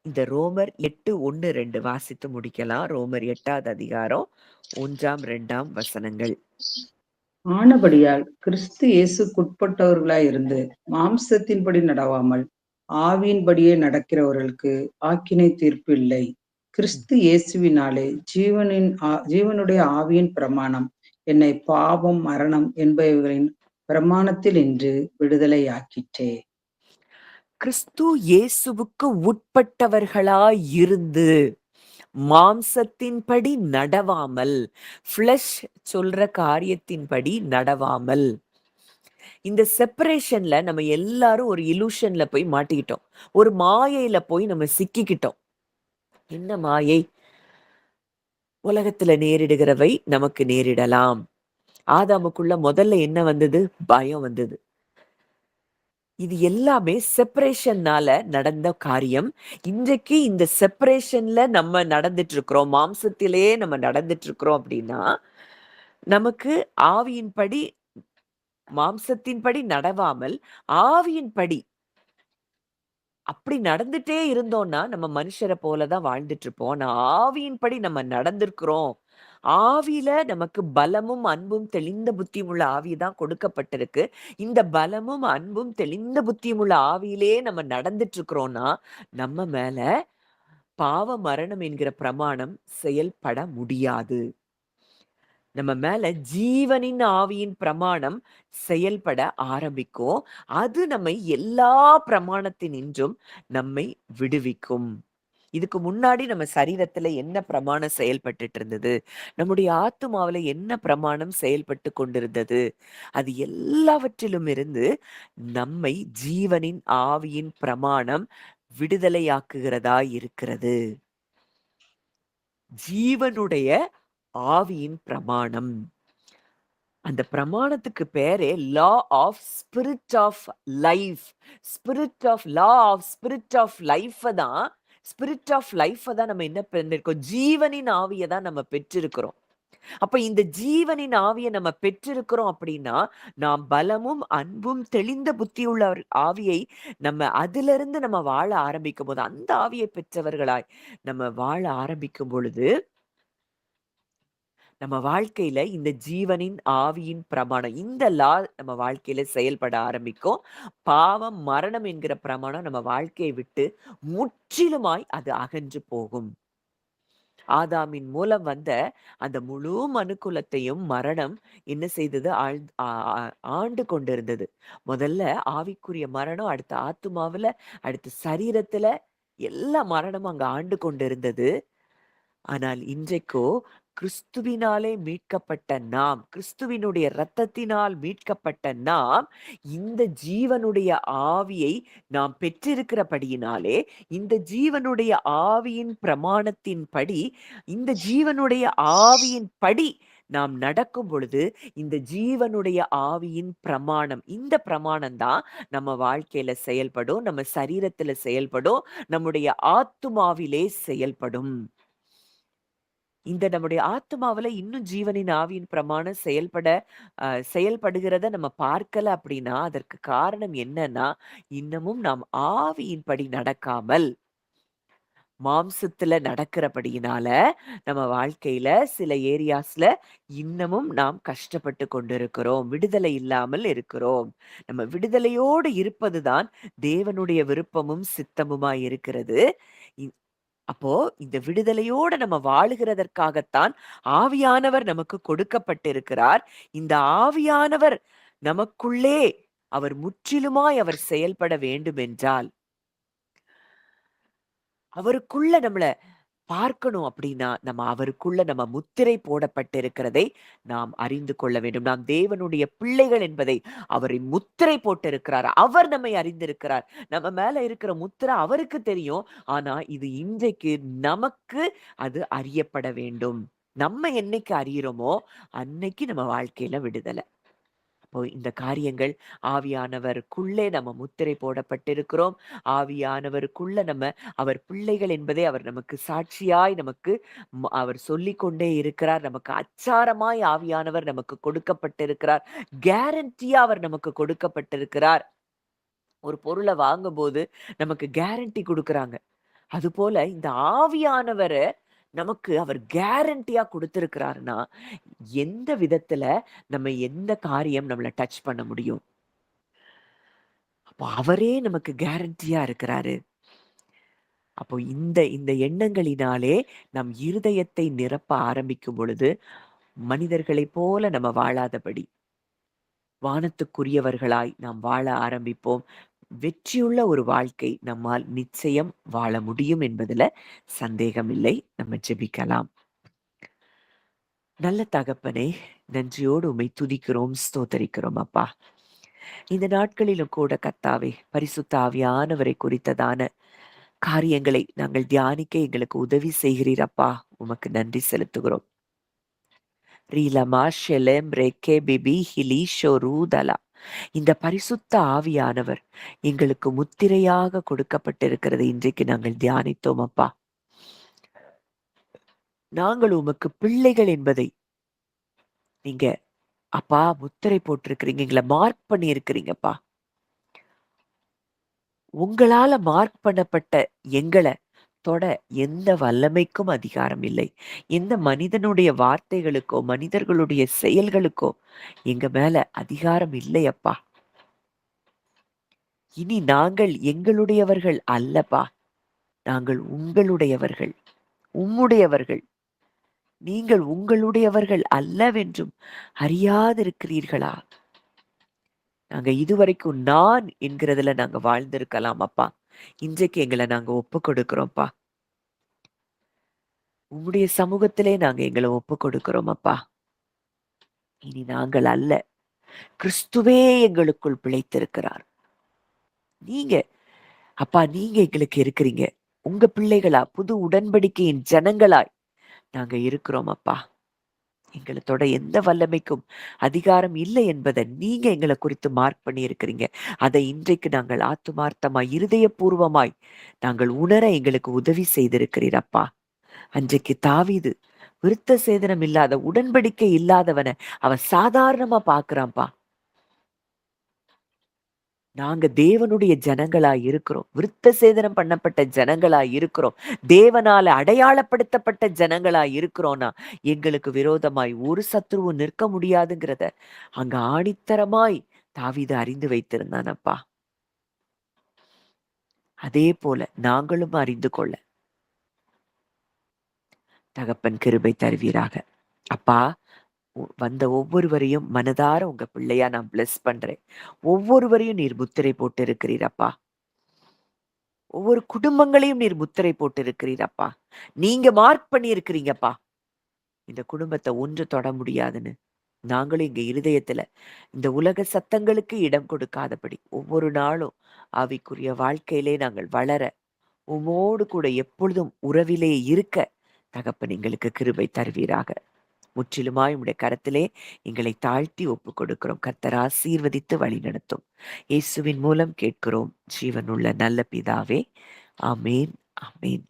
இந்த ரோமர் 8:1-2 வாசித்து முடிக்கலாம். ரோமர் 8வது அதிகாரம் 1ஆம் 2ஆம் வசனங்கள். ஆனபடியால் கிறிஸ்து இயேசுக்குட்பட்டவர்களாயிருந்து மாம்சத்தின்படி நடவாமல் ஆவியின்படியே நடக்கிறவர்களுக்கு ஆக்கினை தீர்ப்பு இல்லை. கிறிஸ்து இயேசுவினாலே ஜீவனுடைய ஆவியின் பிரமாணம் என்னை பாவம் மரணம் என்பவைகளின் பிரமாணத்தில் இன்று விடுதலையாக்கிற்றே. கிறிஸ்து இயேசுவுக்கு உட்பட்டவர்களாய் இருந்து மாம்சத்தின்படி நடவாமல், ஃப்ளஷ் சொல்ற காரியத்தின்படி நடவாமல். இந்த செப்பரேஷன்ல நம்ம எல்லாரும் ஒரு இலூஷன்ல போய் மாட்டிக்கிட்டோம். ஒரு மாயையில போய் நம்ம சிக்கிக்கிட்டோம். என்ன மாயை? உலகத்துல நேரிடுகிறவை நமக்கு நேரிடலாம். ஆதாமுக்குள்ள முதல்ல என்ன வந்தது? பயம் வந்தது. இது எல்லாமே செப்பரேஷன்னால நடந்த காரியம். இன்றைக்கு இந்த செப்பரேஷன்ல நம்ம நடந்துட்டு இருக்கிறோம், மாம்சத்திலே நம்ம நடந்துட்டு இருக்கிறோம் அப்படின்னா, நமக்கு ஆவியின்படி மாம்சத்தின்படி நடவாமல் ஆவியின்படி அப்படி நடந்துட்டே இருந்தோம்னா நம்ம மனுஷரை போலதான் வாழ்ந்துட்டு இருப்போம். ஆனா ஆவியின்படி நம்ம நடந்திருக்கிறோம். ஆவியில நமக்கு பலமும் அன்பும் தெளிந்த புத்தியும் உள்ள ஆவிதான் கொடுக்கப்பட்டிருக்கு. இந்த பலமும் அன்பும் தெளிந்த புத்தியும் உள்ள ஆவியிலே நம்ம நடந்துட்டு இருக்கிறோம்னா நம்ம மேல பாவ மரணம் என்கிற பிரமாணம் செயல்பட முடியாது. நம்ம மேல ஜீவனின் ஆவியின் பிரமாணம் செயல்பட ஆரம்பிக்கும். அது நம்மை எல்லா பிரமாணத்தினின்றும் நம்மை விடுவிக்கும். இதுக்கு முன்னாடி நம்ம சரீரத்துல என்ன பிரமாணம் செயல்பட்டுட்டு இருந்தது, நம்முடைய ஆத்துமாவில என்ன பிரமாணம் செயல்பட்டு கொண்டிருந்தது, அது எல்லாவற்றிலும் இருந்து நம்மை ஜீவனின் ஆவியின் பிரமாணம் விடுதலையாக்குகிறதா இருக்கிறது. ஜீவனுடைய ஆவியின் பிரமாணம். அந்த பிரமாணத்துக்கு பேரே law of spirit of life. Law of spirit of life தான். ஸ்பிரிட் ஆஃப் லைஃப் தான் நம்ம என்ன பண்ணிருக்கோம்? ஜீவனின் ஆவியை தான் நம்ம பெற்றிருக்கிறோம். அப்ப இந்த ஜீவனின் ஆவியை நம்ம பெற்றிருக்கிறோம் அப்படின்னா நாம் பலமும் அன்பும் தெளிந்த புத்தியுள்ள ஆவியை நம்ம அதிலிருந்து நம்ம வாழ ஆரம்பிக்கும் போது, அந்த ஆவியை பெற்றவர்களாய் நம்ம வாழ ஆரம்பிக்கும் பொழுது நம்ம வாழ்க்கையில இந்த ஜீவனின் ஆவியின் பிரமாணம், இந்த லா நம்ம வாழ்க்கையில செயல்பட ஆரம்பிக்கும். பாவம் மரணம் என்கிற பிரமாணம் நம்ம வாழ்க்கையை விட்டு முற்றிலுமாய் அது அகன்று போகும். ஆதாமின் மூலம் வந்த அந்த முழு மனுக்குலத்தையும் மரணம் என்ன செய்தது? ஆண்டு கொண்டிருந்தது. முதல்ல ஆவிக்குரிய மரணம், அடுத்த ஆத்துமாவில, அடுத்த சரீரத்துல எல்லா மரணமும் அங்க ஆண்டு கொண்டிருந்தது. ஆனால் இன்றைக்கோ கிறிஸ்துவினாலே மீட்கப்பட்ட நாம், கிறிஸ்துவினுடைய இரத்தத்தினால் மீட்கப்பட்ட நாம், இந்த ஜீவனுடைய ஆவியை நாம் பெற்றிருக்கிறபடியினாலே, இந்த ஜீவனுடைய ஆவியின் பிரமாணத்தின்படி, இந்த ஜீவனுடைய ஆவியின் படி நாம் நடக்கும் பொழுது, இந்த ஜீவனுடைய ஆவியின் பிரமாணம், இந்த பிரமாணம் தான் நம்ம வாழ்க்கையில செயல்படும், நம்ம சரீரத்துல செயல்படும், நம்முடைய ஆத்துமாவிலே செயல்படும். இந்த நம்முடைய ஆத்துமாவுல இன்னும் ஜீவனின் ஆவியின் பிரமாணம் செயல்படுகிறத நம்ம பார்க்கல அப்படின்னா, அதற்கு காரணம் என்னன்னா, இன்னமும் நாம் ஆவியின்படி நடக்காமல் மாம்சத்துல நடக்கிறபடியினால நம்ம வாழ்க்கையில சில ஏரியாஸ்ல இன்னமும் நாம் கஷ்டப்பட்டு கொண்டிருக்கிறோம். விடுதலை இல்லாமல் இருக்கிறோம். நம்ம விடுதலையோடு இருப்பதுதான் தேவனுடைய விருப்பமும் சித்தமுமாய் இருக்கிறது. அப்போ இந்த விடுதலையோட நம்ம வாழுகிறதற்காகத்தான் ஆவியானவர் நமக்கு கொடுக்கப்பட்டிருக்கிறார். இந்த ஆவியானவர் நமக்குள்ளே அவர் முற்றிலுமாய் அவர் செயல்பட வேண்டுமென்றால், அவருக்குள்ள நம்மள பார்க்கணும் அப்படின்னா, நம்ம அவருக்குள்ள நம்ம முத்திரை போடப்பட்டிருக்கிறதை நாம் அறிந்து கொள்ள வேண்டும். நாம் தேவனுடைய பிள்ளைகள் என்பதை அவரை முத்திரை போட்டிருக்கிறார். அவர் நம்மை அறிந்திருக்கிறார். நம்ம மேல இருக்கிற முத்திரை அவருக்கு தெரியும். ஆனா, இது இன்றைக்கு நமக்கு அது அறியப்பட வேண்டும். நம்ம என்னைக்கு அறியிறோமோ, அன்னைக்கு நம்ம வாழ்க்கையில விடுதலை. அப்போ இந்த காரியங்கள் ஆவியானவருக்குள்ளே நம்ம முத்திரை போடப்பட்டிருக்கிறோம். ஆவியானவருக்குள்ள நம்ம அவர் பிள்ளைகள் என்பதை அவர் நமக்கு சாட்சியாய் நமக்கு அவர் சொல்லிக்கொண்டே இருக்கிறார். நமக்கு அச்சாரமாய் ஆவியானவர் நமக்கு கொடுக்கப்பட்டிருக்கிறார். கேரண்டியா அவர் நமக்கு கொடுக்கப்பட்டிருக்கிறார். ஒரு பொருள வாங்கும்போது நமக்கு கேரண்டி குடுக்குறாங்க. அதுபோல இந்த ஆவியானவர நமக்கு அவர் கேரண்டியா குடுத்திருக்கிறாருன்னா, எந்த விதத்துல நம்ம எந்த காரியம் நம்மள டச் பண்ண முடியும்? அப்போ அவரே நமக்கு கேரண்டியா இருக்கிறாரு. அப்போ இந்த இந்த எண்ணங்களினாலே நம் இருதயத்தை நிரப்ப ஆரம்பிக்கும் பொழுது, மனிதர்களைப் போல நம்ம வாழாதபடி, வானத்துக்குரியவர்களாய் நாம் வாழ ஆரம்பிப்போம். வெற்றியுள்ள ஒரு வாழ்க்கை நம்மால் நிச்சயம் வாழ முடியும் என்பதுல சந்தேகமில்லை. நம்ம ஜெபிக்கலாம். நல்ல தகப்பனே, நன்றியோடு உம்மை துதிக்கிறோம், ஸ்தோத்தரிக்கிறோம் அப்பா. இந்த நாட்களிலும் கூட கர்த்தாவே, பரிசுத்த ஆவியானவரை குறித்ததான காரியங்களை நாங்கள் தியானிக்க எங்களுக்கு உதவி செய்கிறீர் அப்பா. உமக்கு நன்றி செலுத்துகிறோம். ரீலமா ஷெலேம் ரெக்கே பிபி ஹிலி ஷொரூதலா. இந்த பரிசுத்த ஆவியானவர் எங்களுக்கு முத்திரையாக கொடுக்கப்பட்டிருக்கிறது இன்றைக்கு நாங்கள் தியானித்தோம் அப்பா. நாங்கள் உமக்கு பிள்ளைகள் என்பதை நீங்க அப்பா முத்திரை போட்டிருக்கிறீங்க. எங்கள மார்க் பண்ணி இருக்கிறீங்கப்பா. உங்களால மார்க் பண்ணப்பட்ட எங்கள தொட எந்த வல்லமைக்கும் அதிகாரம் இல்லை. எந்த மனிதனுடைய வார்த்தைகளுக்கோ, மனிதர்களுடைய செயல்களுக்கோ எங்க மேல அதிகாரம் இல்லை அப்பா. இனி நாங்கள் எங்களுடையவர்கள் அல்லப்பா. நாங்கள் உங்களுடையவர்கள், உம்முடையவர்கள். நீங்கள் உங்களுடையவர்கள் அல்லவென்றும் அறியாதிருக்கிறீர்களா? நாங்க இதுவரைக்கும் நான் என்கிறதுல நாங்க வாழ்ந்திருக்கலாம் அப்பா. இன்றைக்கு எங்கள நாங்க ஒப்புக் கொடுக்கிறோம்ப்பா. உம்முடைய சமூகத்திலே நாங்க எங்கள ஒப்புக் கொடுக்கிறோம் அப்பா. இனி நாங்கள் அல்ல, கிறிஸ்துவே எங்களுக்குள் பிழைத்திருக்கிறார். நீங்க அப்பா, நீங்க எங்களுக்கு இருக்கிறீங்க. உங்க பிள்ளைகளா, புது உடன்படிக்கையின் ஜனங்களாய் நாங்க இருக்கிறோம் அப்பா. எங்கள தொட எந்த வல்லமைக்கும் அதிகாரம் இல்லை என்பதை நீங்க எங்கள குறித்து மார்க் பண்ணி இருக்கிறீங்க. அதை இன்றைக்கு நாங்கள் ஆத்துமார்த்தமாய், இருதயபூர்வமாய் நாங்கள் உணர எங்களுக்கு உதவி செய்திருக்கிறீர் அப்பா. அன்றைக்கு தாவீது விருத்த சேதனம் இல்லாத, உடன்படிக்கை இல்லாதவன அவன் சாதாரணமா பார்க்கிறான்பா. நாங்க தேவனுடைய ஜனங்களாய் இருக்கிறோம். விருத்த சேதனம் பண்ணப்பட்ட ஜனங்களாய் இருக்கிறோம். தேவனால அடையாளப்படுத்தப்பட்ட ஜனங்களாய் இருக்கிறோம்னா, எங்களுக்கு விரோதமாய் ஒரு சத்துருவும் நிற்க முடியாதுங்கிறத அங்க ஆணித்தரமாய் தாவீது அறிந்து வைத்திருந்தான் அப்பா. அதே போல நாங்களும் அறிந்து கொள்ள தகப்பன் கிருபை தருவீராக. அப்பா, வந்த ஒவ்வொருவரையும் மனதார உங்க பிள்ளையா நான் பிளஸ் பண்றேன். ஒவ்வொருவரையும் நீர் முத்திரை போட்டு இருக்கிறீர் அப்பா. ஒவ்வொரு குடும்பங்களையும் நீர் முத்திரை போட்டு இருக்கிறீர் அப்பா. நீங்க மார்க் பண்ணி இருக்கிறீங்கப்பா. இந்த குடும்பத்தை ஒன்று தொட முடியாதுன்னு. நாங்களும் எங்க இருதயத்துல இந்த உலக சத்தங்களுக்கு இடம் கொடுக்காதபடி ஒவ்வொரு நாளும் ஆவிக்குரிய வாழ்க்கையிலே நாங்கள் வளர, உமோடு கூட எப்பொழுதும் உறவிலே இருக்க தகப்பன் எங்களுக்கு கிருபை தருவீராக. முற்றிலுமாய் உம்முடைய கரத்திலே எங்களை தாழ்த்தி ஒப்புக் கொடுக்கிறோம். கர்த்தர் ஆசீர்வதித்து வழி நடத்தும். இயேசுவின் மூலம் கேட்கிறோம் ஜீவனுள்ள நல்ல பிதாவே. ஆமேன், ஆமேன்.